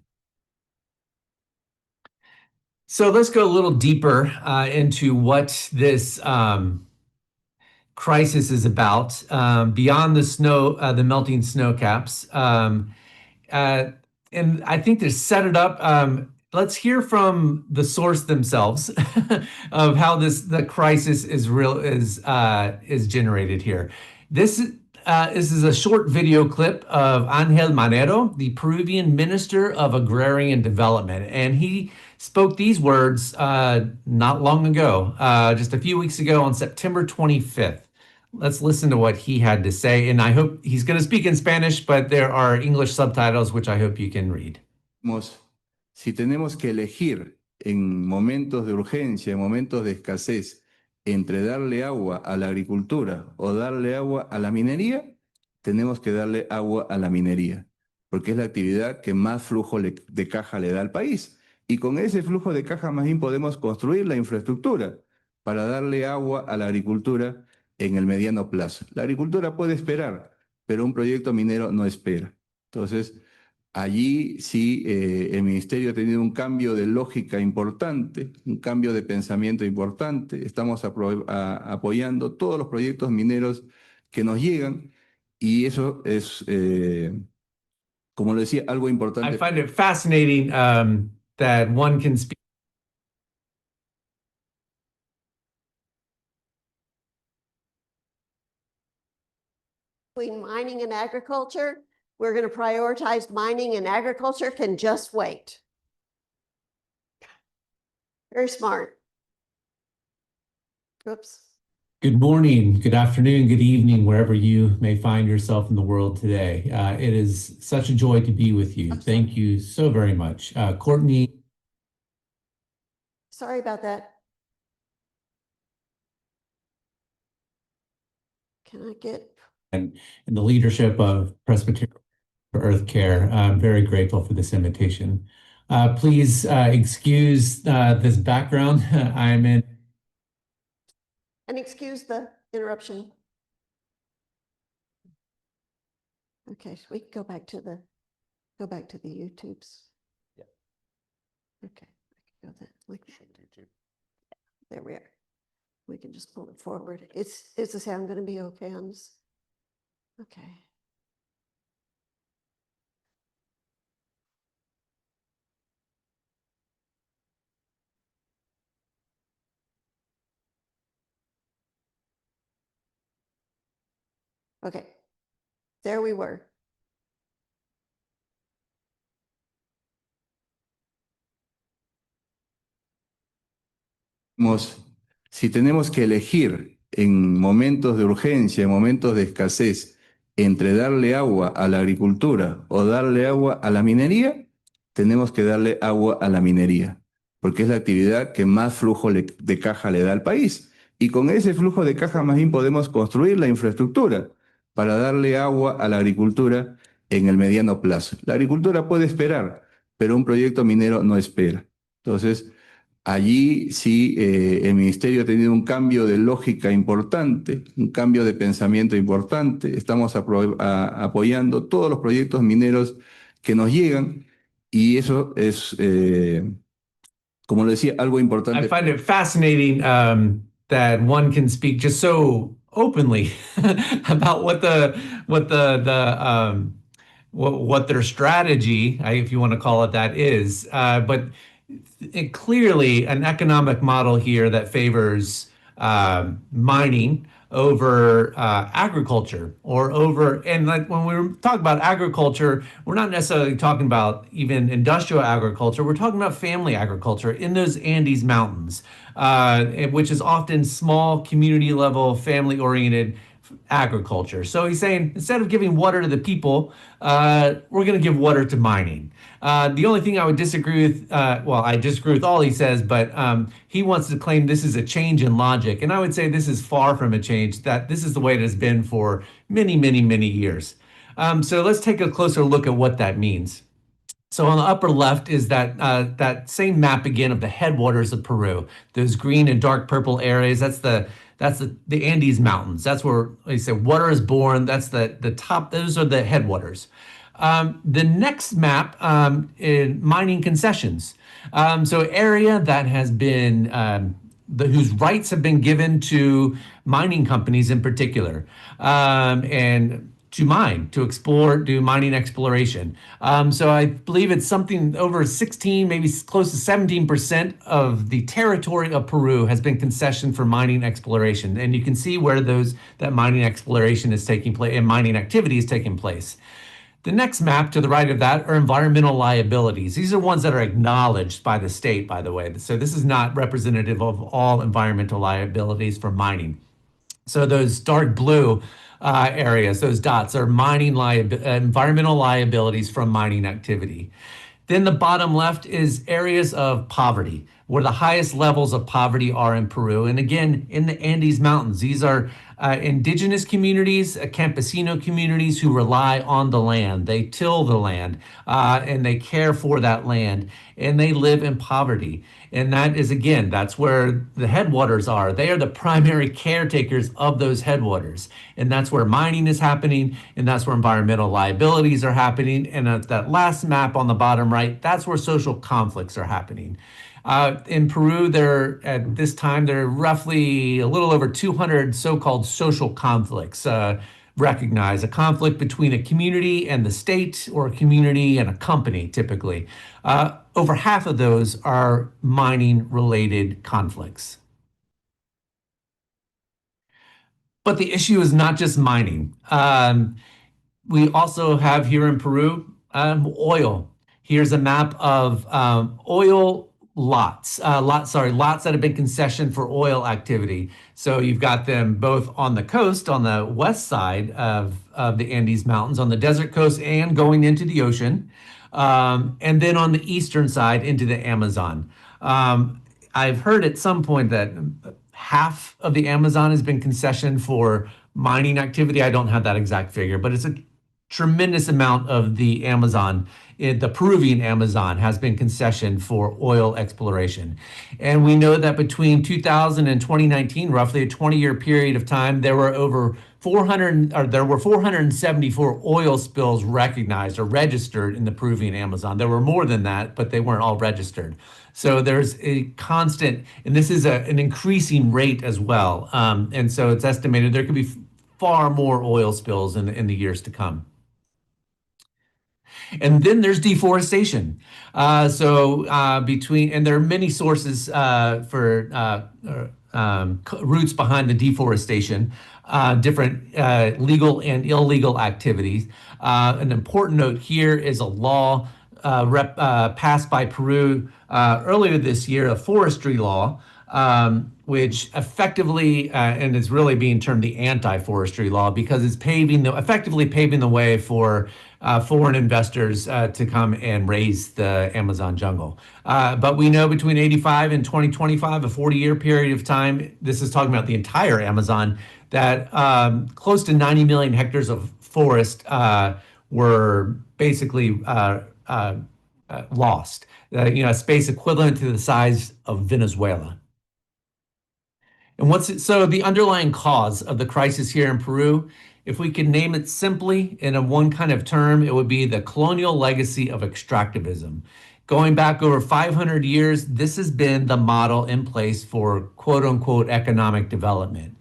Speaker 5: So let's go a little deeper into what this crisis is about, beyond the melting snow caps. And I think to set it up, let's hear from the source themselves of how the crisis is generated here. This is a short video clip of Ángel Manero, the Peruvian Minister of Agrarian Development, and he spoke these words not long ago, just a few weeks ago on September 25th. Let's listen to what he had to say, and I hope he's going to speak in Spanish, but there are English subtitles, which I hope you can read.
Speaker 6: Si tenemos que elegir en momentos de urgencia, en momentos de escasez, entre darle agua a la agricultura o darle agua a la minería, tenemos que darle agua a la minería, porque es la actividad que más flujo de caja le da al país. Y con ese flujo de caja más bien podemos construir la infraestructura para darle agua a la agricultura en el mediano plazo. La agricultura puede esperar, pero un proyecto minero no espera. Entonces, allí sí el Ministerio ha tenido un cambio de lógica importante, un cambio de pensamiento importante. Estamos apoyando todos los proyectos mineros que nos llegan y eso es, como lo decía, algo importante.
Speaker 5: I find it fascinating that one can speak.
Speaker 2: Between mining and agriculture, we're going to prioritize mining, and agriculture can just wait. Very smart. Oops.
Speaker 5: Good morning, good afternoon, good evening, wherever you may find yourself in the world today. It is such a joy to be with you. Thank you so very much. Courtney.
Speaker 2: Sorry about that. Can I get...
Speaker 5: And the leadership of Presbyterian Earth Care. I'm very grateful for this invitation. Please excuse this background. I'm in.
Speaker 2: And excuse the interruption. Okay, so we can go back to the YouTubes.
Speaker 4: Yeah.
Speaker 2: Okay, I can go that. There we are. We can just pull it forward. Is the sound going to be okay on this? Okay. Okay, there we were.
Speaker 6: Si tenemos que elegir en momentos de urgencia, en momentos de escasez, entre darle agua a la agricultura o darle agua a la minería, tenemos que darle agua a la minería, porque es la actividad que más flujo de caja le da al país. Y con ese flujo de caja más bien podemos construir la infraestructura para darle agua a la agricultura en el mediano plazo. La agricultura puede esperar, pero un proyecto minero no espera. Entonces, allí sí, el ministerio ha tenido un cambio de lógica importante, un cambio de pensamiento importante. Estamos apoyando todos los proyectos mineros que nos llegan y eso es, como le decía, algo
Speaker 5: I
Speaker 6: importante.
Speaker 5: find it fascinating that one can speak just so openly about what their strategy, if you want to call it that, is. But clearly an economic model here that favors mining over agriculture or over, and like when we talk about agriculture, we're not necessarily talking about even industrial agriculture. We're talking about family agriculture in those Andes Mountains, which is often small, community level, family oriented agriculture. So he's saying instead of giving water to the people, we're going to give water to mining. The only thing I would disagree with, well, I disagree with all he says, but he wants to claim this is a change in logic. And I would say this is far from a change, that this is the way it has been for many, many, many years. So let's take a closer look at what that means. So on the upper left is that same map again of the headwaters of Peru. Those green and dark purple areas. That's the Andes Mountains. That's where they say water is born. That's the top. Those are the headwaters. The next map in mining concessions. So area that has been whose rights have been given to mining companies in particular, and to mine, to explore, do mining exploration. So I believe it's something over 16, maybe close to 17% of the territory of Peru has been concessioned for mining exploration. And you can see where that mining exploration is taking place and mining activity is taking place. The next map to the right of that are environmental liabilities. These are ones that are acknowledged by the state, by the way. So this is not representative of all environmental liabilities for mining. So those dark blue areas, those dots, are environmental liabilities from mining activity. Then the bottom left is areas of poverty, where the highest levels of poverty are in Peru. And again, in the Andes Mountains, these are indigenous communities, campesino communities who rely on the land. They till the land and they care for that land, and they live in poverty. And that is, again, that's where the headwaters are. They are the primary caretakers of those headwaters. And that's where mining is happening, and that's where environmental liabilities are happening. And at that last map on the bottom right, that's where social conflicts are happening. In Peru, at this time, there are roughly a little over 200 so-called social conflicts recognized. A conflict between a community and the state, or a community and a company, typically. Over half of those are mining-related conflicts. But the issue is not just mining. We also have here in Peru oil. Here's a map of oil lots that have been concessioned for oil activity. So you've got them both on the coast, on the west side of the Andes Mountains, on the desert coast and going into the ocean. And then on the eastern side into the Amazon. I've heard at some point that half of the Amazon has been concessioned for mining activity. I don't have that exact figure, but it's a tremendous amount of the Amazon the Peruvian Amazon has been concessioned for oil exploration. And we know that between 2000 and 2019, roughly a 20-year period of time, there were 474 oil spills recognized or registered in the Peruvian Amazon. There were more than that, but they weren't all registered. So there's a constant, and this is an increasing rate as well. And so it's estimated there could be far more oil spills in the years to come. And then there's deforestation. And there are many sources for roots behind the deforestation, different legal and illegal activities. An important note here is a law passed by Peru earlier this year, a forestry law, which effectively and is really being termed the anti-forestry law because it's effectively paving the way for foreign investors to come and raise the Amazon jungle. But we know between 85 and 2025, a 40-year period of time, this is talking about the entire Amazon, that close to 90 million hectares of forest were basically lost. A space equivalent to the size of Venezuela. And so the underlying cause of the crisis here in Peru, if we could name it simply in one kind of term, it would be the colonial legacy of extractivism. Going back over 500 years, this has been the model in place for quote unquote economic development.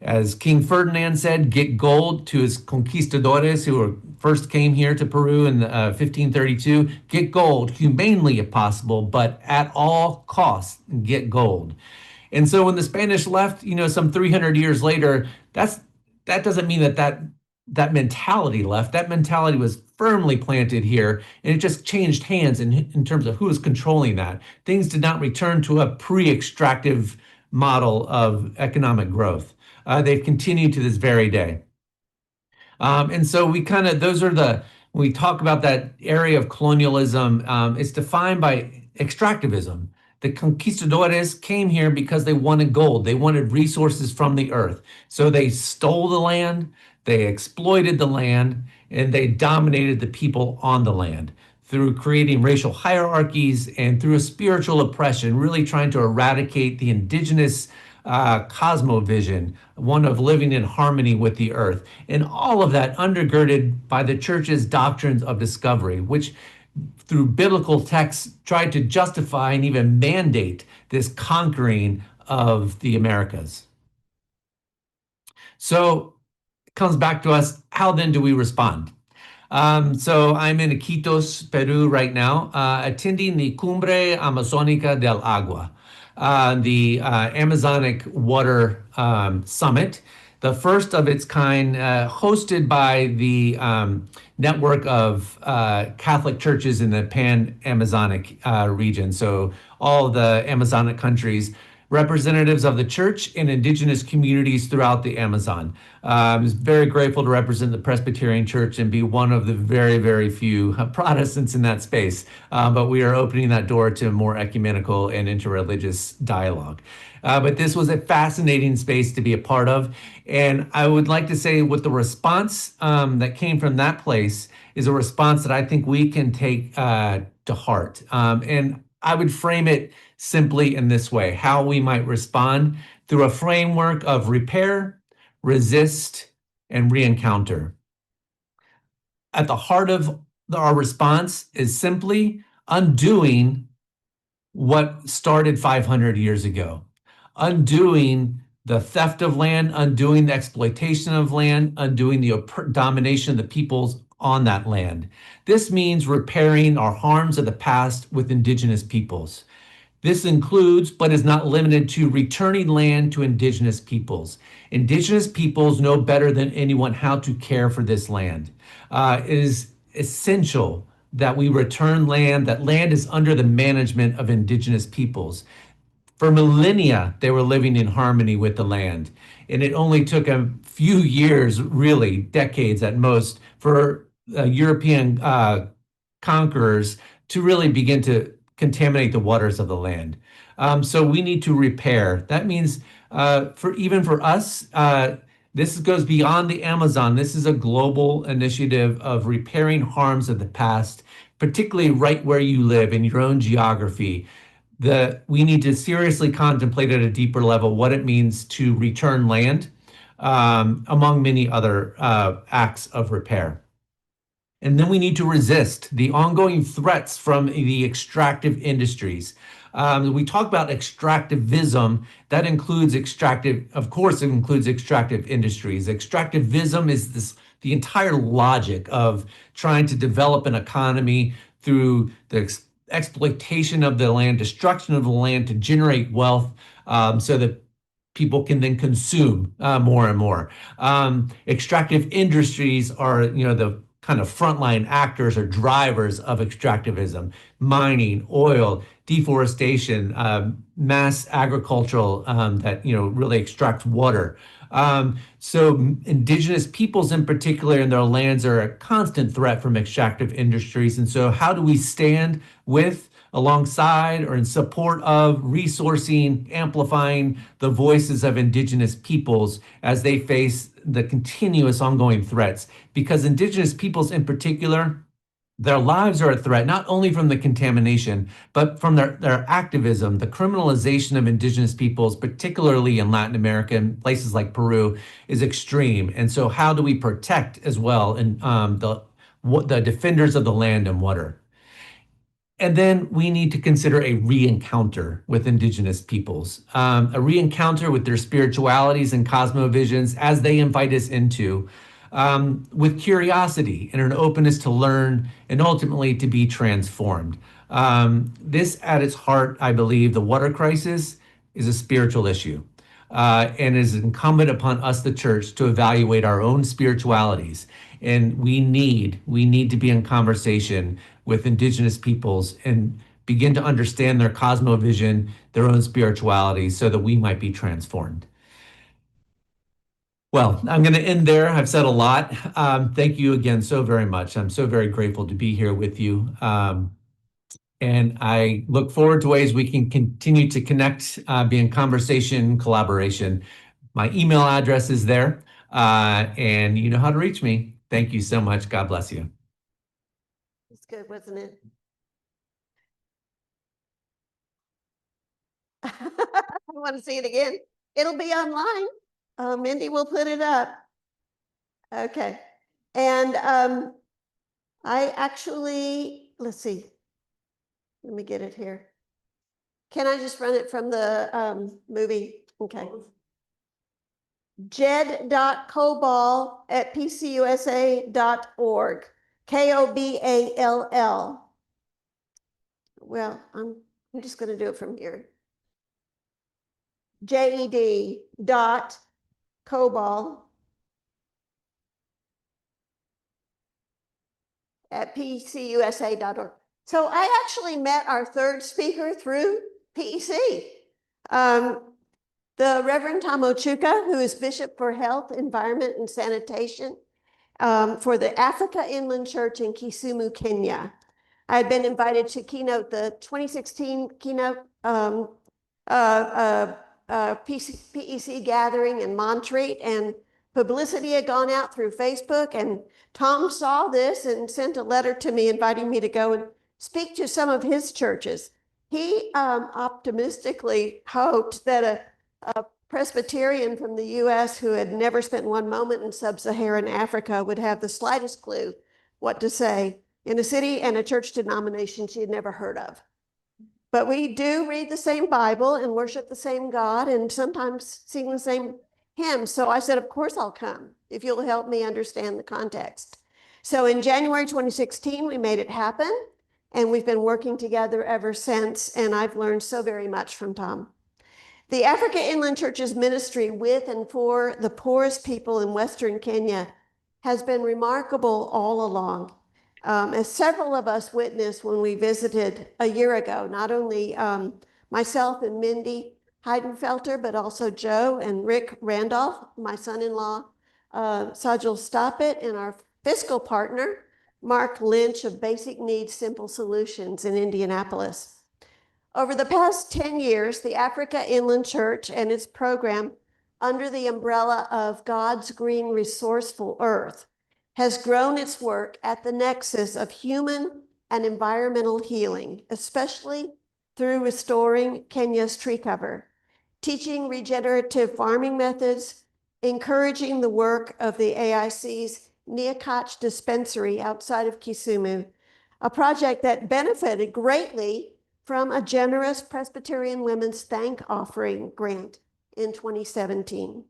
Speaker 5: As King Ferdinand said, get gold to his conquistadores who first came here to Peru in 1532, get gold humanely if possible, but at all costs, get gold. And so when the Spanish left, some 300 years later, that doesn't mean that mentality left. That mentality was firmly planted here, and it just changed hands in terms of who was controlling that. Things did not return to a pre-extractive model of economic growth. They've continued to this very day. And so when we talk about that area of colonialism, it's defined by extractivism. The conquistadores came here because they wanted gold. They wanted resources from the earth. So they stole the land, they exploited the land, and they dominated the people on the land through creating racial hierarchies and through a spiritual oppression, really trying to eradicate the indigenous cosmovision, one of living in harmony with the earth. And all of that undergirded by the church's doctrines of discovery, which through biblical texts tried to justify and even mandate this conquering of the Americas. So it comes back to us, how then do we respond? So I'm in Iquitos, Peru right now, attending the Cumbre Amazónica del Agua, the Amazonic Water Summit, the first of its kind, hosted by the network of Catholic churches in the Pan-Amazonic region. So all the Amazonic countries, representatives of the church and indigenous communities throughout the Amazon. I was very grateful to represent the Presbyterian Church and be one of the very, very few Protestants in that space. But we are opening that door to more ecumenical and interreligious dialogue. But this was a fascinating space to be a part of. And I would like to say what the response that came from that place is a response that I think we can take to heart. And I would frame it simply in this way, how we might respond through a framework of repair, resist, and re-encounter. At the heart of our response is simply undoing what started 500 years ago, undoing the theft of land, undoing the exploitation of land, undoing the domination of the peoples on that land. This means repairing our harms of the past with indigenous peoples. This includes, but is not limited to, returning land to indigenous peoples. Indigenous peoples know better than anyone how to care for this land. It is essential that we return land, that land is under the management of indigenous peoples. For millennia, they were living in harmony with the land. And it only took a few years, really, decades at most, for European conquerors to really begin to contaminate the waters of the land. So we need to repair. That means for us, this goes beyond the Amazon. This is a global initiative of repairing harms of the past, particularly right where you live in your own geography, we need to seriously contemplate at a deeper level what it means to return land, among many other acts of repair. And then we need to resist the ongoing threats from the extractive industries. We talk about extractivism. That includes of course, it includes extractive industries. Extractivism is the entire logic of trying to develop an economy through the exploitation of the land, destruction of the land to generate wealth, so that people can then consume more and more. Extractive industries are, the kind of frontline actors or drivers of extractivism: mining, oil, deforestation, mass agricultural that really extracts water. So indigenous peoples in particular and their lands are a constant threat from extractive industries. And so how do we stand with, alongside, or in support of resourcing, amplifying the voices of indigenous peoples as they face the continuous ongoing threats? Because indigenous peoples in particular, their lives are a threat, not only from the contamination, but from their activism. The criminalization of indigenous peoples, particularly in Latin America and places like Peru, is extreme. And so how do we protect as well the defenders of the land and water? And then we need to consider a re-encounter with indigenous peoples, a re-encounter with their spiritualities and cosmovisions as they invite us into, with curiosity and an openness to learn and ultimately to be transformed. This at its heart, I believe, the water crisis is a spiritual issue, and is incumbent upon us, the church, to evaluate our own spiritualities. And we need to be in conversation with indigenous peoples and begin to understand their cosmovision, their own spirituality, so that we might be transformed. Well, I'm going to end there. I've said a lot. Thank you again so very much. I'm so very grateful to be here with you. And I look forward to ways we can continue to connect, be in conversation, collaboration. My email address is there, and you know how to reach me. Thank you so much. God bless you.
Speaker 2: It's good, wasn't it? I want to see it again. It'll be online. Mindy will put it up. Okay. And I actually, let's see. Let me get it here. Can I just run it from the movie? Okay. jed.koball@pcusa.org. Koball. Well, I'm just going to do it from here. jed.koball@pcusa.org. So I actually met our third speaker through PEC. The Reverend Tom Ochuka, who is Bishop for Health, Environment, and Sanitation for the Africa Inland Church in Kisumu, Kenya. I had been invited to keynote the 2016 keynote PEC gathering in Montreat, and publicity had gone out through Facebook, and Tom saw this and sent a letter to me inviting me to go and speak to some of his churches. He optimistically hoped that a Presbyterian from the US who had never spent one moment in sub-Saharan Africa would have the slightest clue what to say in a city and a church denomination she had never heard of. But we do read the same Bible and worship the same God and sometimes sing the same hymns. So I said, of course I'll come if you'll help me understand the context. So in January 2016, we made it happen, and we've been working together ever since, and I've learned so very much from Tom. The Africa Inland Church's ministry with and for the poorest people in Western Kenya has been remarkable all along. As several of us witnessed when we visited a year ago, not only myself and Mindy Heidenfelter, but also Joe and Rick Randolph, my son-in-law, Sajal Stoppett, and our fiscal partner, Mark Lynch of Basic Needs Simple Solutions in Indianapolis. Over the past 10 years, the Africa Inland Church and its program under the umbrella of God's Green Resourceful Earth has grown its work at the nexus of human and environmental healing, especially through restoring Kenya's tree cover, teaching regenerative farming methods, encouraging the work of the AIC's Neakach dispensary outside of Kisumu, a project that benefited greatly from a generous Presbyterian Women's Thank Offering grant in 2017.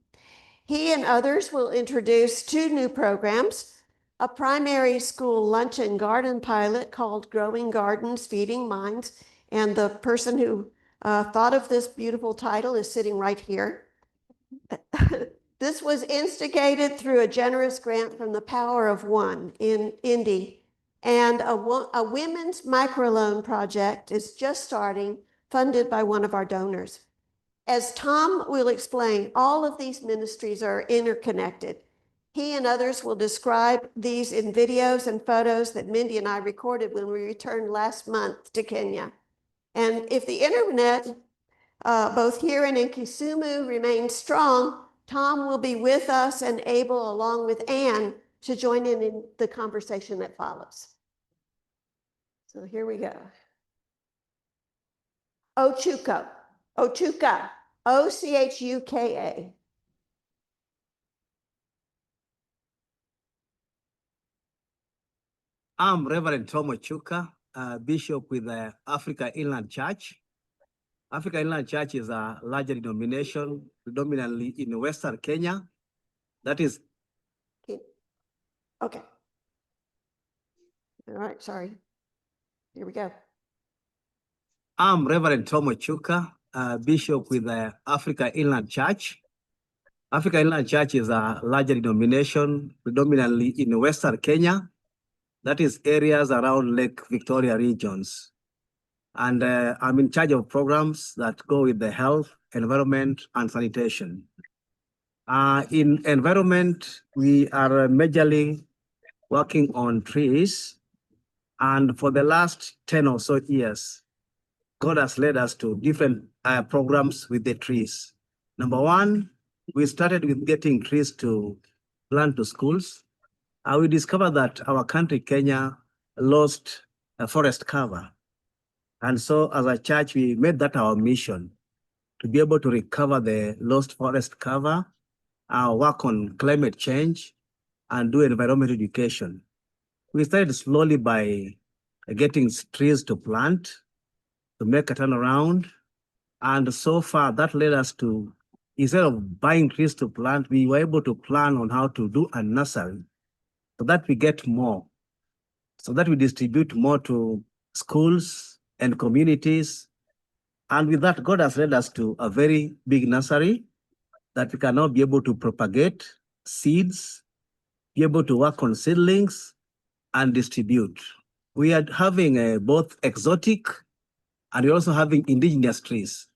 Speaker 2: He and others will introduce 2 new programs, a primary school lunch and garden pilot called Growing Gardens, Feeding Minds, and the person who thought of this beautiful title is sitting right here. This was instigated through a generous grant from the Power of One in Indy, and a women's microloan project is just starting, funded by one of our donors. As Tom will explain, all of these ministries are interconnected. He and others will describe these in videos and photos that Mindy and I recorded when we returned last month to Kenya. And if the internet, both here and in Kisumu, remains strong, Tom will be with us and able, along with Anne, to join in the conversation that follows. So here we go. Ochuka, Ochuka, O-C-H-U-K-A.
Speaker 7: I'm Reverend Tom Ochuka, Bishop with the Africa Inland Church. Africa Inland Church is a large denomination, predominantly in Western Kenya. That is.
Speaker 2: Okay. All right, sorry. Here we go.
Speaker 7: I'm Reverend Tom Ochuka, Bishop with the Africa Inland Church. Africa Inland Church is a large denomination, predominantly in Western Kenya. That is areas around Lake Victoria regions. And I'm in charge of programs that go with the health, environment, and sanitation. In environment, we are majorly working on trees. And for the last 10 or so years, God has led us to different programs with the trees. Number one, we started with getting trees to plant to schools. We discovered that our country, Kenya, lost forest cover. And so as a church, we made that our mission to be able to recover the lost forest cover, work on climate change, and do environmental education. We started slowly by getting trees to plant, to make a turnaround. And so far that led us to, instead of buying trees to plant, we were able to plan on how to do a nursery so that we get more, so that we distribute more to schools and communities. And with that, God has led us to a very big nursery that we can now be able to propagate seeds, be able to work on seedlings and distribute. We are having both exotic and we're also having indigenous trees.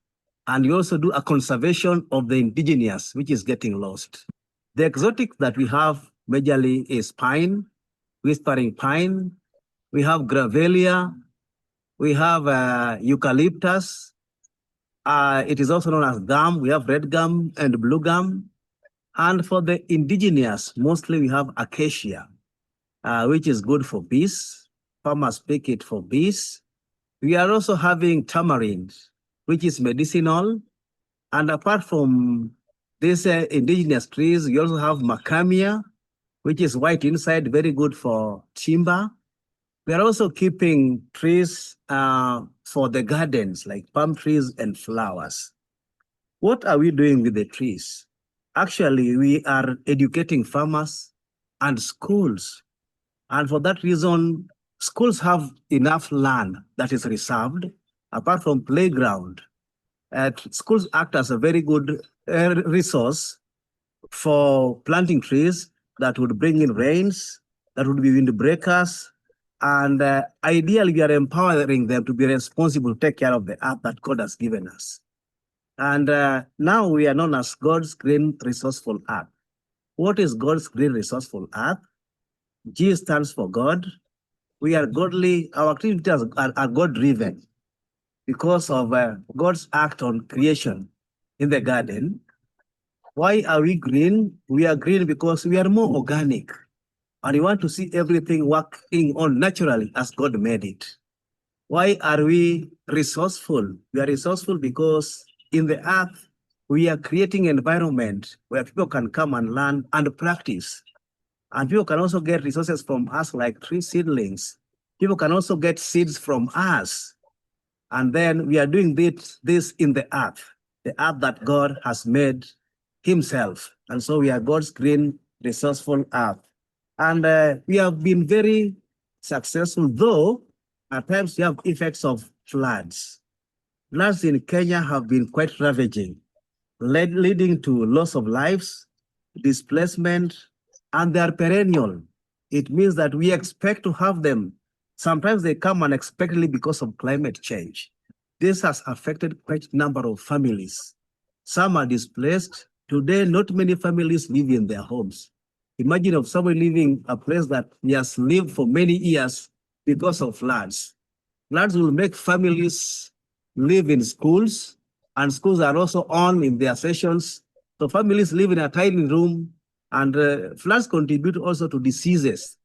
Speaker 7: And we also do a conservation of the indigenous, which is getting lost. The exotic that we have majorly is pine, whispering pine. We have gravelia. We have eucalyptus. It is also known as gum. We have red gum and blue gum. And for the indigenous, mostly we have acacia, which is good for bees. Farmers pick it for bees. We are also having tamarind, which is medicinal. And apart from these indigenous trees, we also have macadamia, which is white inside, very good for timber. We are also keeping trees for the gardens, like palm trees and flowers. What are we doing with the trees? Actually, we are educating farmers and schools. And for that reason, schools have enough land that is reserved, apart from playground. Schools act as a very good resource for planting trees that would bring in rains, that would be windbreakers, and ideally we are empowering them to be responsible to take care of the earth that God has given us. And now we are known as God's Green Resourceful Earth. What is God's Green Resourceful Earth? G stands for God. We are godly, our activities are God-driven because of God's act on creation in the garden. Why are we green? We are green because we are more organic. and we want to see everything working on naturally as God made it. Why are we resourceful? We are resourceful because in the earth, we are creating an environment where people can come and learn and practice. And people can also get resources from us like tree seedlings. People can also get seeds from us. And then we are doing this in the earth that God has made himself. And so we are God's green, resourceful earth. And we have been very successful, though at times we have effects of floods. Floods in Kenya have been quite ravaging, leading to loss of lives, displacement, and they are perennial. It means that we expect to have them. Sometimes they come unexpectedly because of climate change. This has affected quite a number of families. Some are displaced. Today, not many families live in their homes. Imagine of someone living a place that he has lived for many years because of floods. Floods will make families live in schools, and schools are also on in their sessions. So families live in a tiny room, and floods contribute also to diseases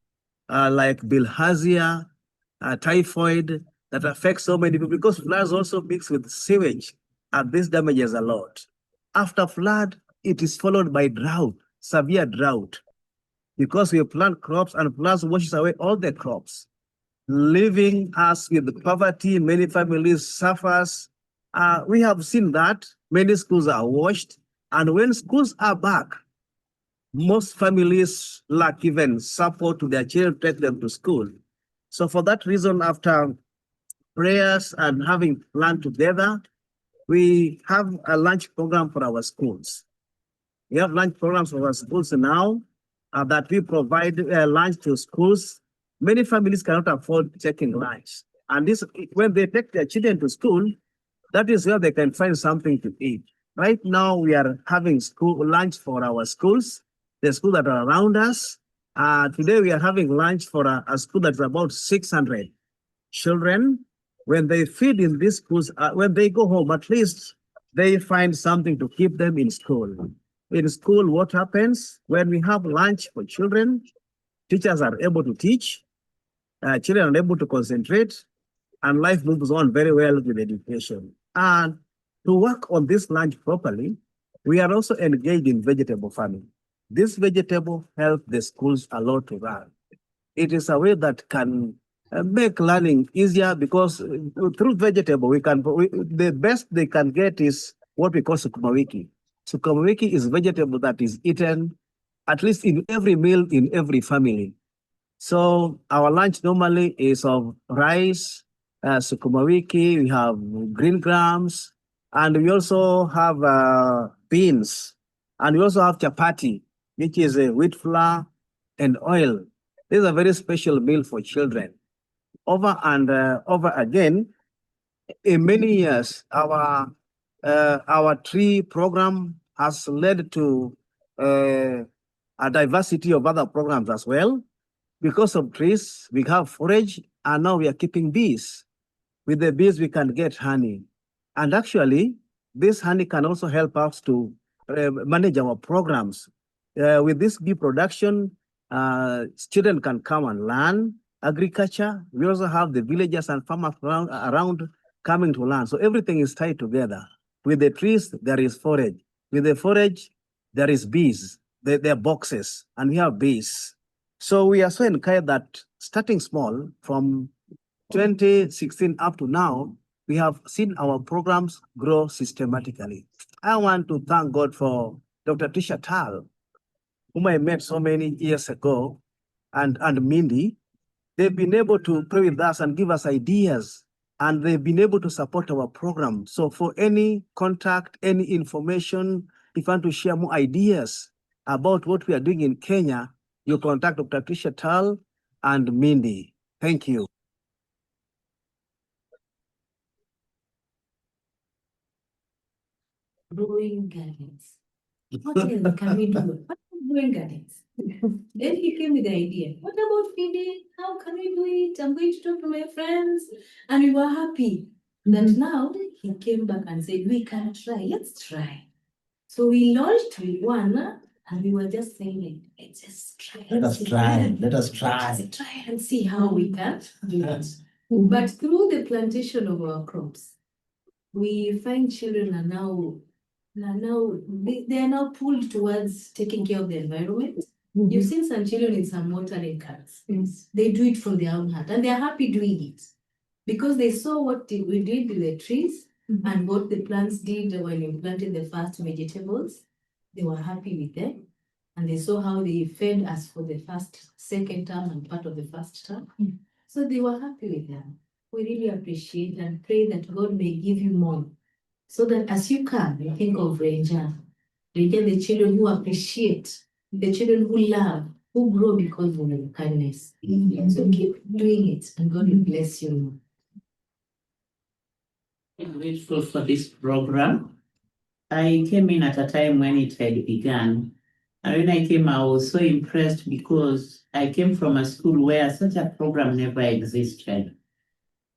Speaker 7: like bilharzia, typhoid, that affects so many people because floods also mix with sewage, and this damages a lot. After flood, it is followed by drought, severe drought, because we plant crops and floods washes away all the crops, leaving us with poverty. Many families suffers. We have seen that many schools are washed, and when schools are back, most families lack even support to their children to take them to school. So for that reason, after prayers and having planned together, we have a lunch program for our schools. We have lunch programs for our schools now that we provide lunch to schools. Many families cannot afford taking lunch. And this, when they take their children to school, that is where they can find something to eat. Right now, we are having school lunch for our schools, the schools that are around us. Today, we are having lunch for a school that's about 600 children. When they feed in these schools, when they go home, at least they find something to keep them in school. In school, what happens when we have lunch for children? Teachers are able to teach, children are able to concentrate, and life moves on very well with education. And to work on this lunch properly, we are also engaged in vegetable farming. This vegetable helps the schools a lot to run. It is a way that can make learning easier because through vegetable, the best they can get is what we call sukuma wiki. Sukuma wiki is vegetable that is eaten at least in every meal in every family. So our lunch normally is of rice, sukuma wiki, we have green grams, and we also have beans, and we also have chapati, which is a wheat flour and oil. This is a very special meal for children. Over and over again, in many years, our tree program has led to a diversity of other programs as well. Because of trees, we have forage, and now we are keeping bees. With the bees, we can get honey. And actually, this honey can also help us to manage our programs. With this bee production, students can come and learn agriculture. We also have the villagers and farmers around coming to learn. So everything is tied together. With the trees, there is forage. With the forage, there is bees. There are boxes, and we have bees. So we are so encouraged that starting small from 2016 up to now, we have seen our programs grow systematically. I want to thank God for Dr. Patricia Tull, whom I met so many years ago, and Mindy. They've been able to pray with us and give us ideas, and they've been able to support our program. So for any contact, any information, if you want to share more ideas about what we are doing in Kenya, you contact Dr. Patricia Tull and Mindy. Thank you.
Speaker 8: Growing gardens. What else can we do? What about growing gardens? Then he came with the idea. What about feeding? How can we do it? I'm going to talk to my friends. And we were happy that now he came back and said, we can try. Let's try. So we launched with one And we were just saying, like, let's just try.
Speaker 9: Let us try. Let us try.
Speaker 8: Let's try and see how we can do it. But through the plantation of our crops, we find children are now they are now pulled towards taking care of the environment. You've seen some children in some watering cans.
Speaker 2: Yes.
Speaker 8: They do it from their own heart and they're happy doing it because they saw what we did with the trees and what the plants did when we planted the first vegetables. They were happy with them and they saw how they fed us for the second term and part of the first term. So they were happy with them. We really appreciate and pray that God may give you more. So that as you come, think of Ranger, the children who appreciate, the children who love, who grow because of your kindness. So keep doing it and God will bless you.
Speaker 10: I'm grateful for this program. I came in at a time when it had begun. And when I came, I was so impressed because I came from a school where such a program never existed.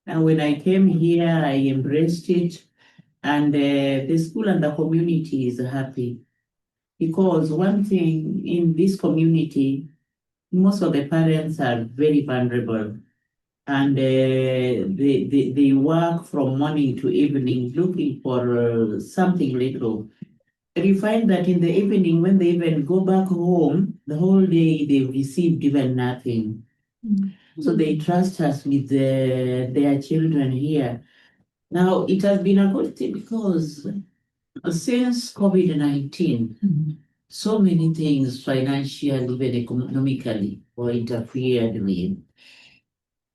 Speaker 10: And when I came here, I embraced it. And the school and the community is happy. Because one thing in this community, most of the parents are very vulnerable. And they work from morning to evening looking for something little. And you find that in the evening, when they even go back home, the whole day they received even nothing. So they trust us with their children here. Now, it has been a good thing because since COVID-19, so many things financially, even economically, were interfered with,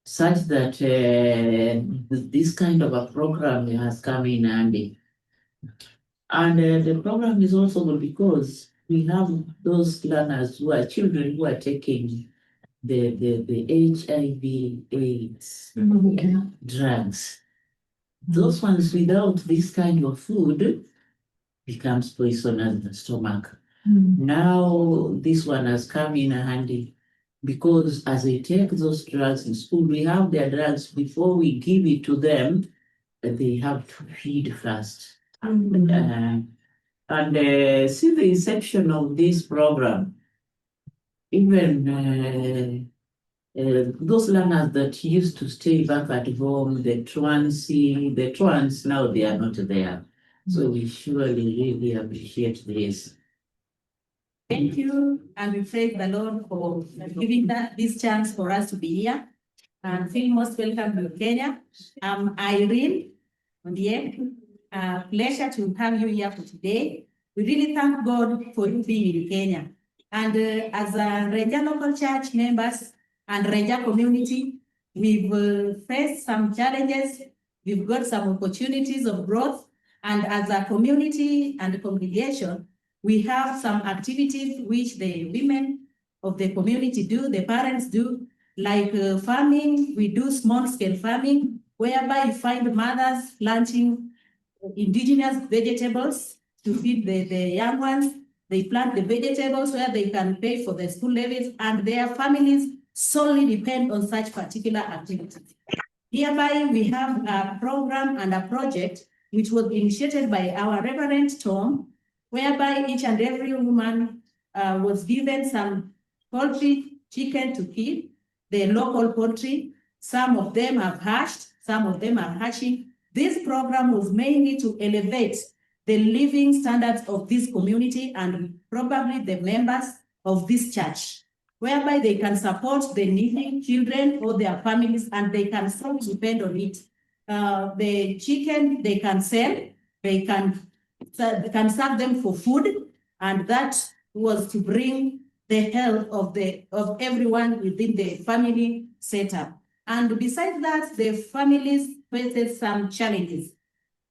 Speaker 10: such that this kind of a program has come in handy. And the program is also good because we have those learners who are children who are taking the HIV/AIDS drugs. Those ones without this kind of food becomes poisonous in the stomach. Now this one has come in handy because as they take those drugs in school, we have their drugs before we give it to them, they have to feed first. And since the inception of this program, even those learners that used to stay back at home, the truants, now they are not there. So we surely really appreciate this.
Speaker 8: Thank you, and we praise the Lord for giving this chance for us to be here. And feel most welcome to Kenya. I'm Irene Ondiek. Pleasure to have you here for today. We really thank God for you being in Kenya. And as a Ranger local church members and Ranger community, we've faced some challenges. We've got some opportunities of growth. And as a community and congregation, we have some activities which the women of the community do, the parents do, like farming. We do small-scale farming, whereby you find mothers planting indigenous vegetables to feed the young ones. They plant the vegetables where they can pay for the school levies, and their families solely depend on such particular activities. Hereby, we have a program and a project which was initiated by our Reverend Tom, whereby each and every woman was given some poultry, chicken to keep, the local poultry. Some of them have hatched, some of them are hatching. This program was mainly to elevate the living standards of this community and probably the members of this church, whereby they can support the needy children or their families and they can solely depend on it. The chicken they can sell, they can serve them for food, and that was to bring the health of everyone within the family setup. And besides that, the families faced some challenges,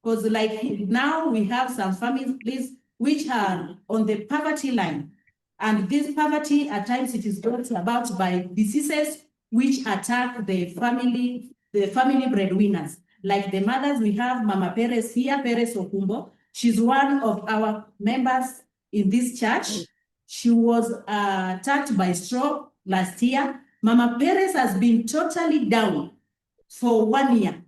Speaker 8: because like now we have some families which are on the poverty line, and this poverty at times it is brought about by diseases which attack the family breadwinners. Like the mothers, we have Mama Perez here, Perez Okumbo. She's one of our members in this church. She was attacked by stroke last year. Mama Perez has been totally down for 1 year.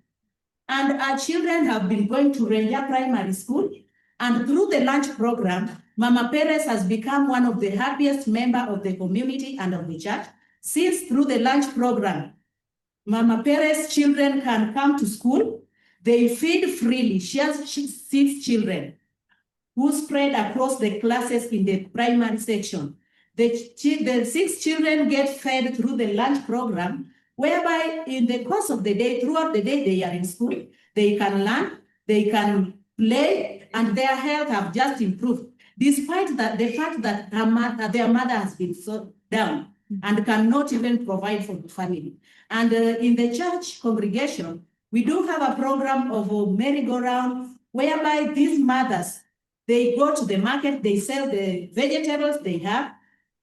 Speaker 8: And our children have been going to Ranger Primary School. And through the lunch program, Mama Perez has become one of the happiest members of the community and of the church, since through the lunch program, Mama Perez children can come to school. They feed freely. She has 6 children who spread across the classes in the primary section. The 6 children get fed through the lunch program, whereby in the course of the day, throughout the day, they are in school. They can learn, they can play, and their health have just improved, despite that the fact that their mother has been so down and cannot even provide for the family. And in the church congregation, we do have a program of a merry-go-round, whereby these mothers, they go to the market, they sell the vegetables they have.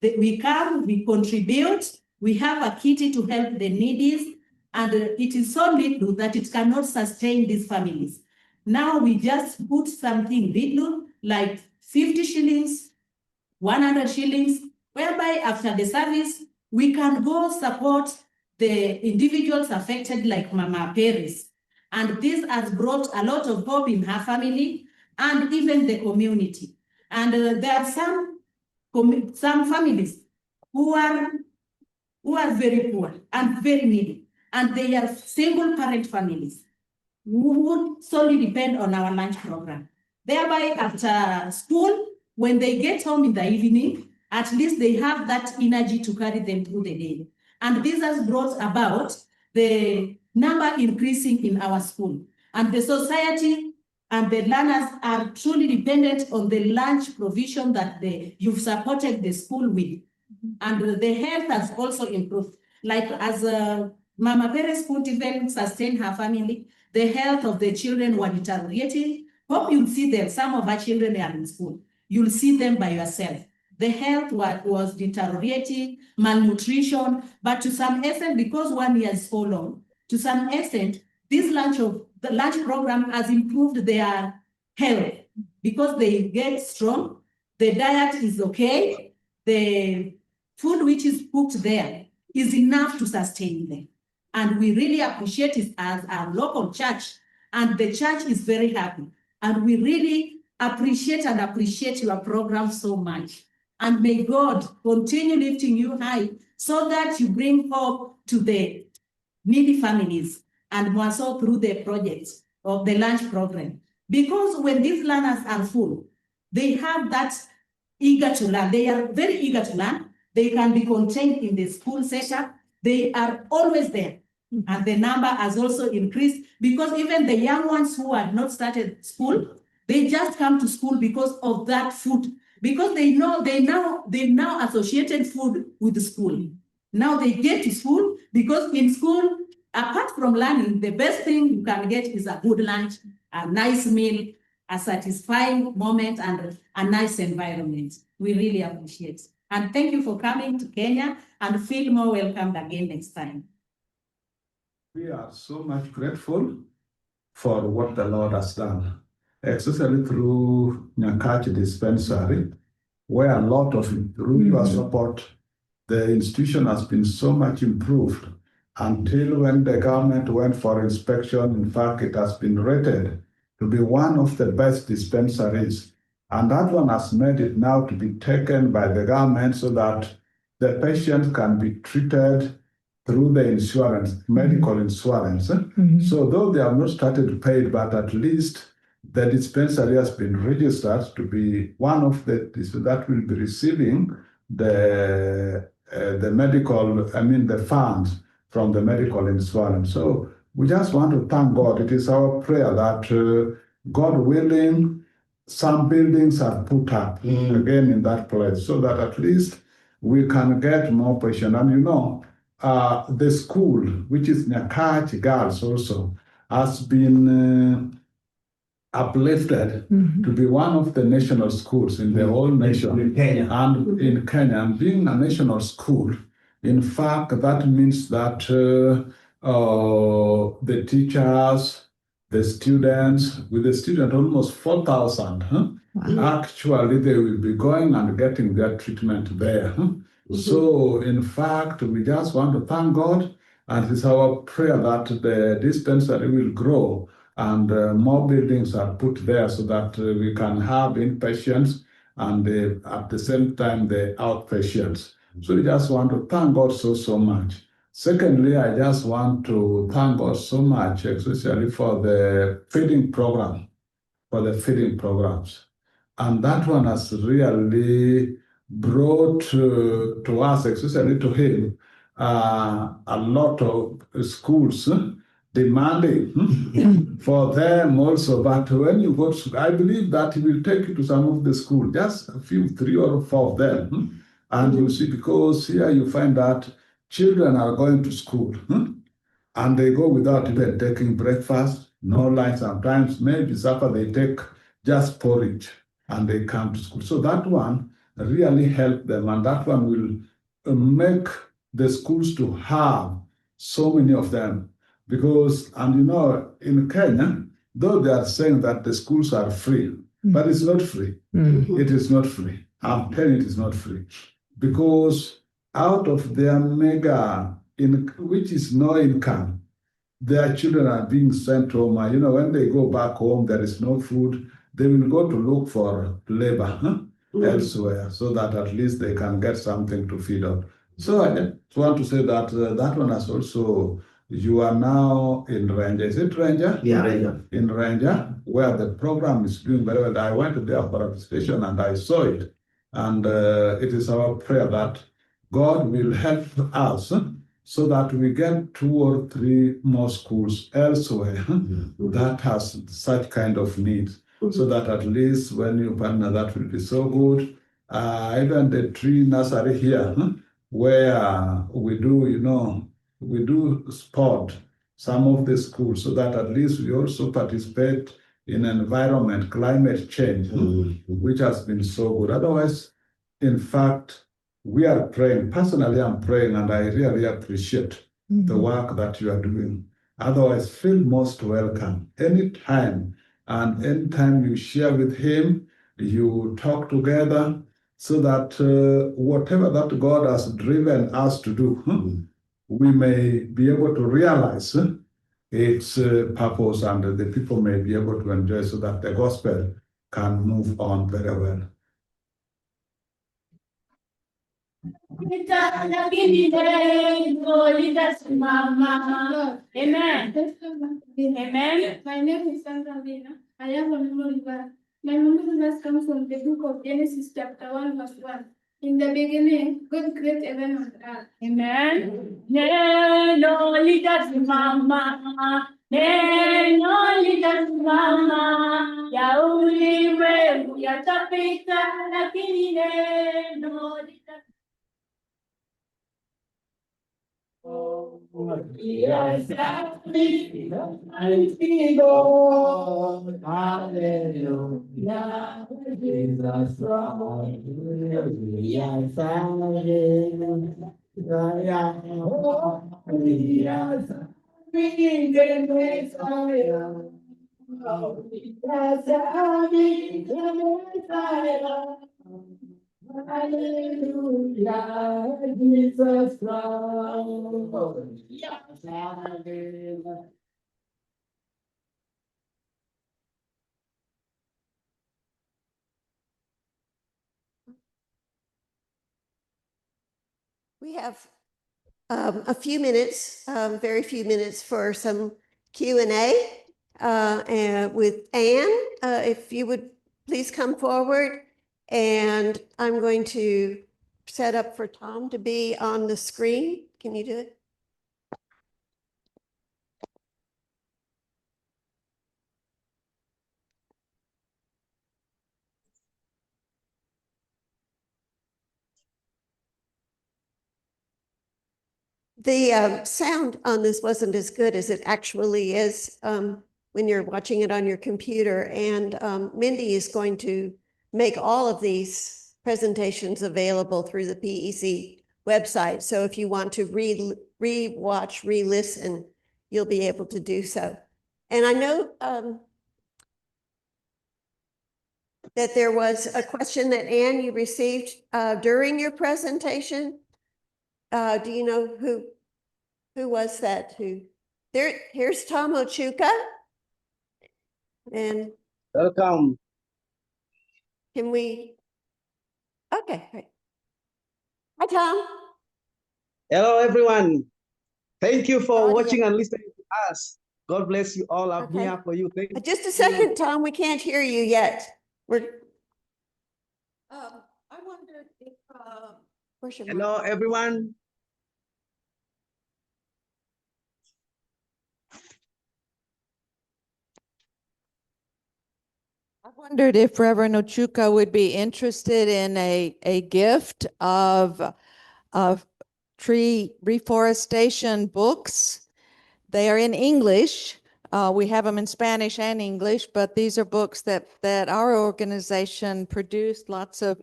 Speaker 8: We come, we contribute, we have a kitty to help the needy, and it is so little that it cannot sustain these families. Now we just put something little, like 50 shillings, 100 shillings, whereby after the service, we can go support the individuals affected like Mama Perez. And this has brought a lot of hope in her family and even the community. And there are some families who are very poor and very needy, and they are single parent families who would solely depend on our lunch program. Thereby, after school, when they get home in the evening, at least they have that energy to carry them through the day. And this has brought about the number increasing in our school. And the society and the learners are truly dependent on the lunch provision that you've supported the school with. And the health has also improved. Like as Mama Perez could even sustain her family, the health of the children were deteriorating. Hope you'll see them. Some of our children are in school. You'll see them by yourself. The health was deteriorating, malnutrition, but to some extent, because 1 year is so long, to some extent, the lunch program has improved their health because they get strong, the diet is okay, the food which is cooked there is enough to sustain them. And we really appreciate it as our local church, and the church is very happy. And we really appreciate your program so much. And may God continue lifting you high so that you bring hope to the needy families, and more so through the projects of the lunch program. Because when these learners are full, they have that eager to learn. They are very eager to learn. They can be contained in the school setup. They are always there. And the number has also increased because even the young ones who had not started school, they just come to school because of that food. Because they now associated food with the school. Now they get to school because in school, apart from learning, the best thing you can get is a good lunch, a nice meal, a satisfying moment, and a nice environment. We really appreciate it. And thank you for coming to Kenya, and feel more welcomed again next time.
Speaker 11: We are so much grateful for what the Lord has done, especially through Nyakachi Dispensary, where a lot of, through your support, the institution has been so much improved until when the government went for inspection. In fact, it has been rated to be one of the best dispensaries. And that one has made it now to be taken by the government so that the patient can be treated through the insurance, medical insurance. So though they have not started paid, but at least the dispensary has been registered to be one of the that will be receiving the medical, the funds from the medical insurance. So we just want to thank God. It is our prayer that God willing, some buildings are put up again in that place so that at least we can get more patients. And the school, which is Nyakachi Girls also, has been uplifted to be one of the national schools in the whole nation. In Kenya. And being a national school, in fact, that means that the teachers, the students, with the student almost 4,000, actually they will be going and getting their treatment there. So in fact, we just want to thank God, and it's our prayer that the dispensary will grow and more buildings are put there so that we can have inpatients and at the same time the outpatients. So we just want to thank God so much. Secondly, I just want to thank God so much, especially for the feeding program, for the feeding programs. And that one has really brought to us, especially to him, a lot of schools demanding for them also. But when you go to, I believe that he will take you to some of the schools, just a few, 3 or 4 of them. And you see, because here you find that children are going to school and they go without even taking breakfast, no lunch, sometimes maybe supper, they take just porridge and they come to school. So that one really helped them, and that one will make the schools to have so many of them. Because, and you know, in Kenya, though they are saying that the schools are free, but it's not free. It is not free. I'm telling you, it is not free. Because out of their mega, which is no income, their children are being sent home. You know, when they go back home, there is no food. They will go to look for labor elsewhere so that at least they can get something to feed on. So I just want to say that that one has also, you are now in Ranger. Is it Ranger?
Speaker 9: Yeah, Ranger.
Speaker 11: In Ranger, where the program is doing very well. I went there for participation and I saw it. And it is our prayer that God will help us so that we get 2 or 3 more schools elsewhere that has such kind of needs, so that at least when you partner, that will be so good. Even the tree nursery here, where we do, you know, we do sport some of the schools, so that at least we also participate in environment, climate change, which has been so good. Otherwise, in fact, we are praying. Personally, I'm praying, and I really appreciate the work that you are doing. Otherwise, feel most welcome anytime. And anytime you share with him, you talk together, so that whatever that God has driven us to do, we may be able to realize its purpose, and the people may be able to enjoy, so that the gospel can move on very well.
Speaker 12: Amen. Amen. My name is Sandra Vina. I have a memory verse. My memory verse comes from the book of Genesis, chapter 1, verse 1. In the beginning, God created heaven and earth. Amen. No leaders, mama. No leaders, mama. Ya ulimwengu yatapita, lakini neno litapita. Yes, mighty God, hallelujah, Jesus, hallelujah, yes, hallelujah, yes, we can Messiah, yes, Messiah. Hallelujah, Jesus Christ. Yes, hallelujah.
Speaker 2: We have a few minutes, very few minutes for some Q&A with Anne. If you would please come forward, and I'm going to set up for Tom to be on the screen. Can you do it? The sound on this wasn't as good as it actually is when you're watching it on your computer. And Mindy is going to make all of these presentations available through the PEC website. So if you want to re-watch, re-listen, you'll be able to do so. And I know that there was a question that Anne, you received during your presentation. Do you know who was that? Here's Tom Ochuka. And
Speaker 7: Welcome.
Speaker 2: can we? Okay, great. Hi, Tom.
Speaker 7: Hello, everyone. Thank you for
Speaker 2: Audio.
Speaker 7: watching and listening to us. God bless you all. I'm
Speaker 2: Okay.
Speaker 7: here for you. Thank you.
Speaker 2: Just a second, Tom, we can't hear you yet.
Speaker 3: I wondered if,
Speaker 2: Where's your
Speaker 7: Hello,
Speaker 2: mic?
Speaker 7: everyone.
Speaker 3: I wondered if Reverend Ochuka would be interested in a gift of tree reforestation books. They are in English. We have them in Spanish and English, but these are books that our organization produced, lots of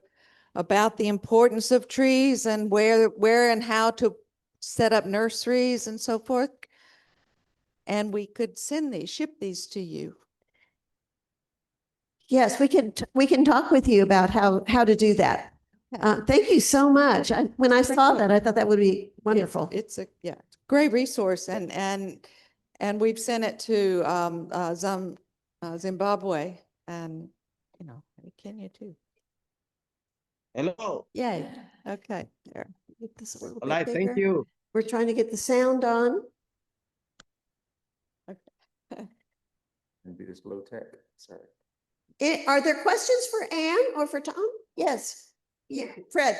Speaker 3: about the importance of trees and where and how to set up nurseries and so forth. And we could ship these to you.
Speaker 2: Yes, we can talk with you about how to do that. Thank you so much. When I saw that, I thought that would be wonderful.
Speaker 3: It's a great resource, and we've sent it to Zimbabwe and Kenya too.
Speaker 7: Hello.
Speaker 3: Yay. Okay. There.
Speaker 2: Get this a little
Speaker 7: All
Speaker 2: bit
Speaker 7: right. Thank
Speaker 2: bigger.
Speaker 7: you.
Speaker 2: We're trying to get the sound on.
Speaker 4: Maybe this low tech, sorry.
Speaker 2: Are there questions for Anne or for Tom? Yes. Yeah, Fred.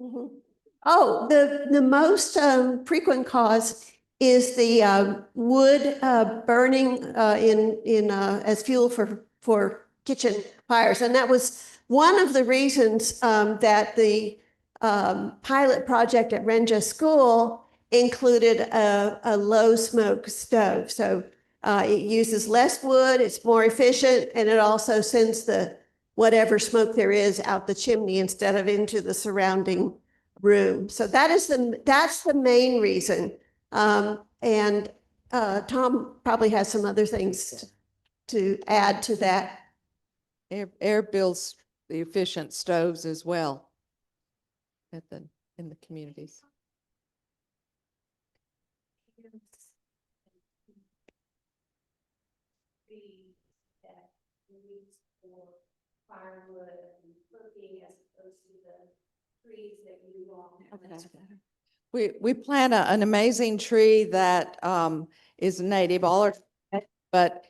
Speaker 2: Mhm. Oh, the most frequent cause is the wood burning in as fuel for kitchen fires, and that was one of the reasons that the pilot project at Renja School included a low smoke stove. So it uses less wood, it's more efficient, and it also sends the whatever smoke there is out the chimney instead of into the surrounding room. So that's the main reason. And Tom probably has some other things to add to that.
Speaker 3: Air builds the efficient stoves as well in the communities.
Speaker 8: Firewood and cooking as opposed to the trees that you want.
Speaker 3: We plant an amazing tree that is native, but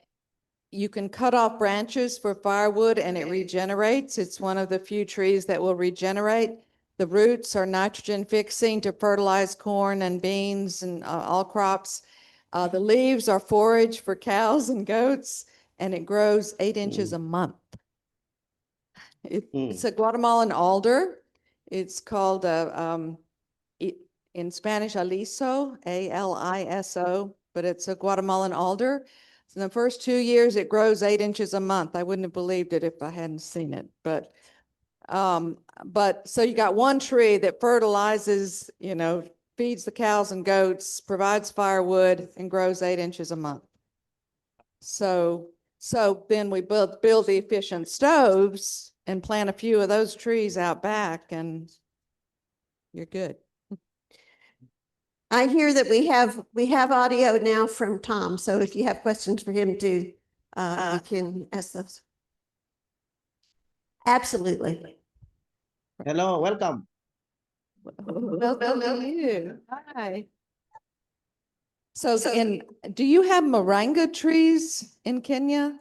Speaker 3: you can cut off branches for firewood and it regenerates. It's one of the few trees that will regenerate. The roots are nitrogen fixing to fertilize corn and beans and all crops. The leaves are forage for cows and goats, and it grows 8 inches a month. It's a Guatemalan alder. It's called in Spanish aliso, A-L-I-S-O, but it's a Guatemalan alder. So in the first 2 years, it grows 8 inches a month. I wouldn't have believed it if I hadn't seen it. But so you got one tree that fertilizes, feeds the cows and goats, provides firewood, and grows 8 inches a month. So then we build the efficient stoves and plant a few of those trees out back, and you're good.
Speaker 2: I hear that we have audio now from Tom. So if you have questions for him too, you can ask those. Absolutely.
Speaker 7: Hello. Welcome.
Speaker 3: Welcome to you. Hi. So do you have moringa trees in Kenya?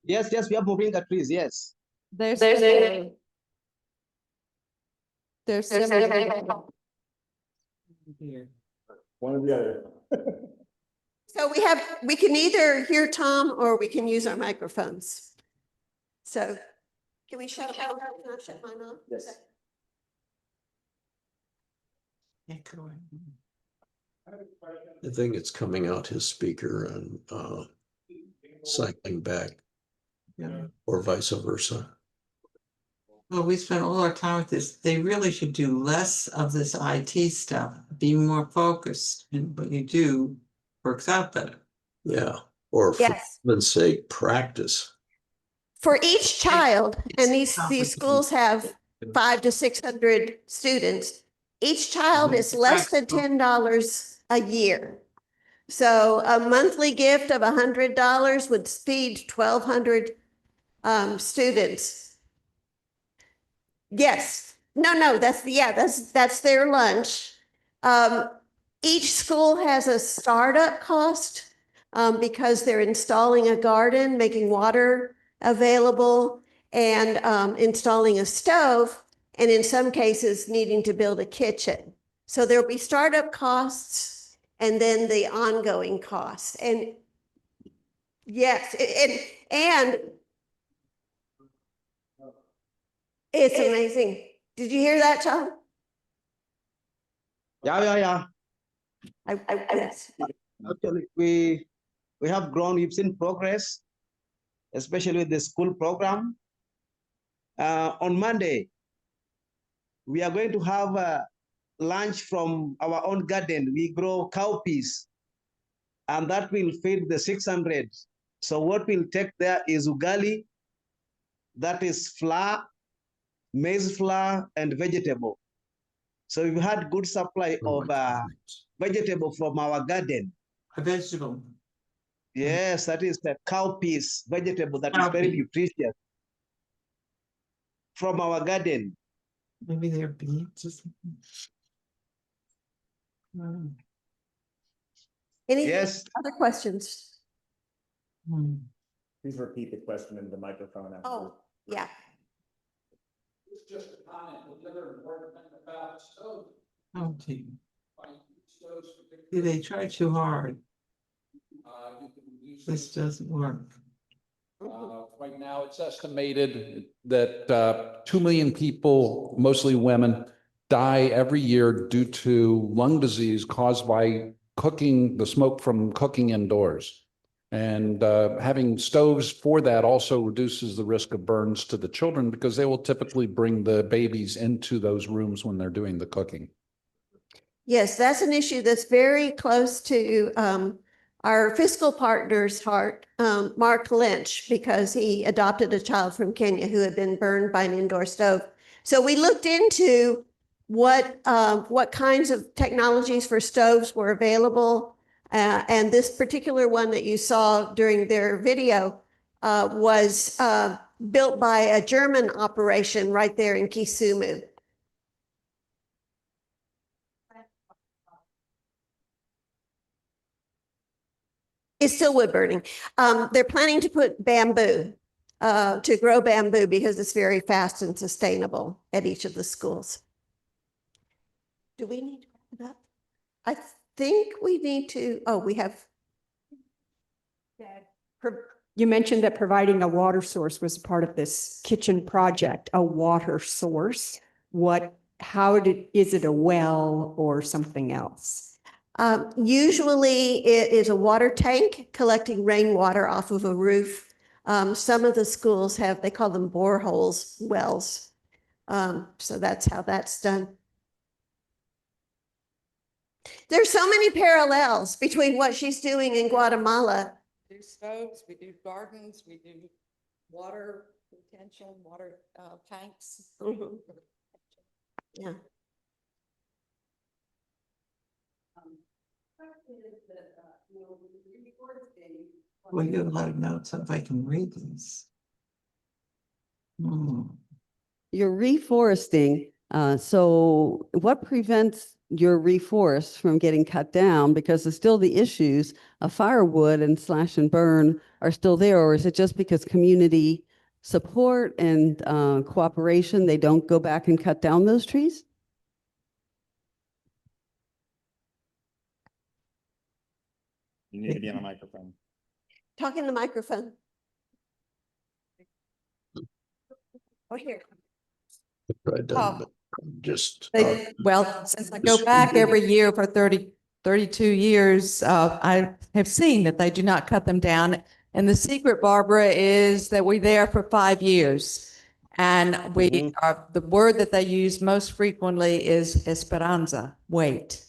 Speaker 7: Yes, we are moving the trees. Yes.
Speaker 3: There's similar.
Speaker 4: One or the other.
Speaker 2: So we can either hear Tom or we can use our microphones. So can we shut off? Can I shut mine off?
Speaker 4: Yes.
Speaker 13: I think it's coming out his speaker and cycling back, or vice versa.
Speaker 14: Well, we spent all our time with this. They really should do less of this IT stuff, be more focused, and what you do works out better.
Speaker 13: Yeah, or for
Speaker 2: Yes.
Speaker 13: heaven's sake, practice.
Speaker 2: For each child, and these schools have 500 to 600 students, Each child is less than $10 a year. So a monthly gift of $100 would feed 1,200 students. Yes. No, that's their lunch. Each school has a startup cost because they're installing a garden, making water available, and installing a stove, and in some cases needing to build a kitchen. So there'll be startup costs and then the ongoing costs. And yes, and it's amazing. Did you hear that, Tom?
Speaker 15: Yeah.
Speaker 2: Yes.
Speaker 15: Actually, we have grown. We've seen progress, especially with the school program. On Monday, we are going to have lunch from our own garden. We grow cowpeas, and that will feed the 600. So what we'll take there is ugali, that is flour, maize flour, and vegetable. So we've had good supply of vegetable from our garden.
Speaker 14: A vegetable.
Speaker 15: Yes, that is the cowpeas vegetable that is very nutritious from our garden.
Speaker 14: Maybe they're beets or something.
Speaker 2: Any
Speaker 15: Yes.
Speaker 2: other questions?
Speaker 4: Please repeat the question in the microphone.
Speaker 2: Oh, yeah.
Speaker 16: It's just a comment. The other important thing about stoves.
Speaker 14: Oh, gee. They try too hard.
Speaker 16: You can use
Speaker 14: This doesn't work.
Speaker 16: right now, it's estimated that 2 million people, mostly women, die every year due to lung disease caused by cooking, the smoke from cooking indoors. And having stoves for that also reduces the risk of burns to the children because they will typically bring the babies into those rooms when they're doing the cooking.
Speaker 2: Yes, that's an issue that's very close to our fiscal partner's heart, Mark Lynch, because he adopted a child from Kenya who had been burned by an indoor stove. So we looked into what kinds of technologies for stoves were available. And this particular one that you saw during their video was built by a German operation right there in Kisumu. It's still wood burning. They're planning to put bamboo, to grow bamboo because it's very fast and sustainable at each of the schools. Do we need to wrap it up? I think we need to, we have.
Speaker 17: You mentioned that providing a water source was part of this kitchen project, a water source. Is it a well or something else?
Speaker 2: Usually it is a water tank collecting rainwater off of a roof. Some of the schools have, they call them boreholes, wells. So that's how that's done. There's so many parallels between what she's doing in Guatemala.
Speaker 3: We do stoves, we do gardens, we do water retention, water tanks.
Speaker 2: Mm-hmm. Yeah.
Speaker 14: Well, you have a lot of notes if I can read these.
Speaker 18: You're reforesting. So what prevents your reforest from getting cut down? Because there's still the issues of firewood and slash and burn are still there, or is it just because community support and cooperation, they don't go back and cut down those trees?
Speaker 4: You need to be on a microphone.
Speaker 2: Talk in the microphone. Oh, here.
Speaker 13: Just
Speaker 3: Well, since I go back every year for 32 years, I have seen that they do not cut them down. And the secret, Barbara, is that we're there for 5 years. And we are, the word that they use most frequently is esperanza, wait,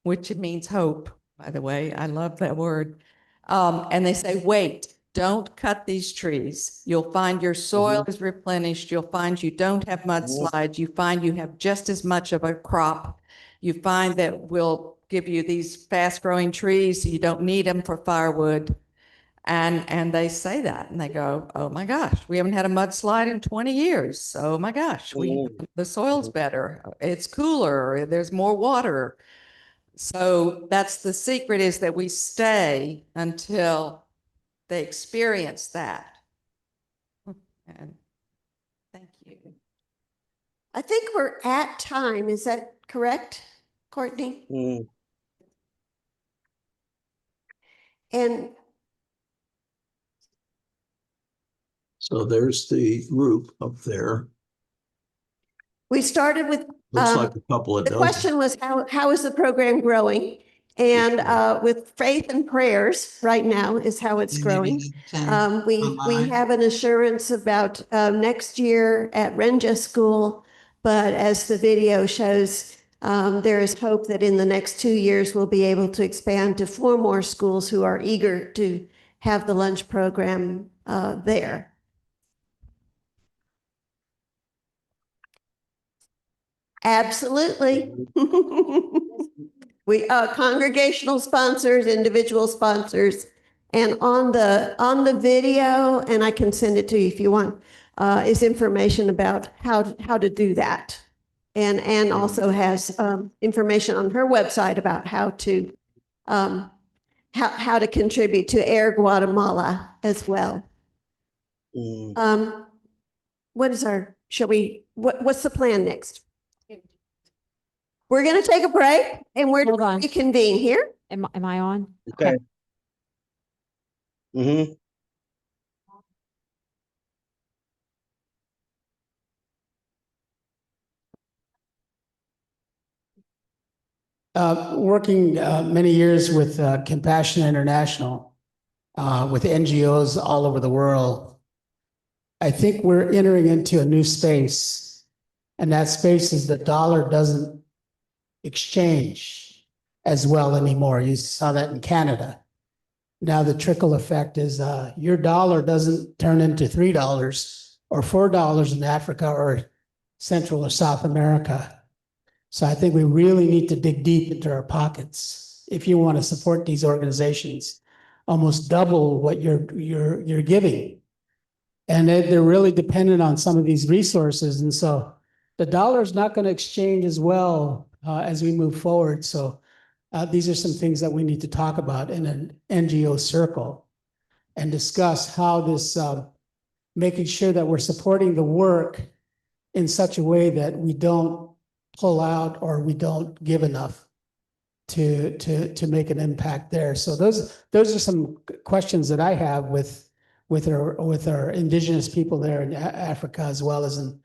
Speaker 3: which means hope, by the way. I love that word. And they say, wait, don't cut these trees. You'll find your soil is replenished. You'll find you don't have mudslides. You find you have just as much of a crop. You find that we'll give you these fast-growing trees, you don't need them for firewood. And they say that, and they go, oh my gosh, we haven't had a mudslide in 20 years. Oh my gosh, the soil's better, it's cooler, there's more water. So that's the secret, is that we stay until they experience that. And thank you.
Speaker 2: I think we're at time. Is that correct, Courtney? And
Speaker 13: So there's the group up there.
Speaker 2: we started with
Speaker 13: Looks like a couple of
Speaker 2: the
Speaker 13: dozen.
Speaker 2: question was how is the program growing? And with faith and prayers right now is how it's growing. We have an assurance about next year at Renja School, but as the video shows, there is hope that in the next 2 years we'll be able to expand to 4 more schools who are eager to have the lunch program there. Absolutely. We congregational sponsors, individual sponsors, and on the video, and I can send it to you if you want, is information about how to do that, and also has information on her website about how to contribute to Air Guatemala as well. What is our? What's the plan next? We're going to take a break, and we're going to reconvene here.
Speaker 19: Am I on?
Speaker 15: Okay.
Speaker 20: Working many years with Compassion International, with NGOs all over the world, I think we're entering into a new space, and that space is the dollar doesn't exchange as well anymore. You saw that in Canada. Now the trickle effect is your dollar doesn't turn into $3 or $4 in Africa or Central or South America. So I think we really need to dig deep into our pockets if you want to support these organizations, almost double what you're giving. And they're really dependent on some of these resources. And so the dollar is not going to exchange as well as we move forward. So these are some things that we need to talk about in an NGO circle and discuss how this, making sure that we're supporting the work in such a way that we don't pull out or we don't give enough to make an impact there. So those are some questions that I have with our indigenous people there in Africa, as well as in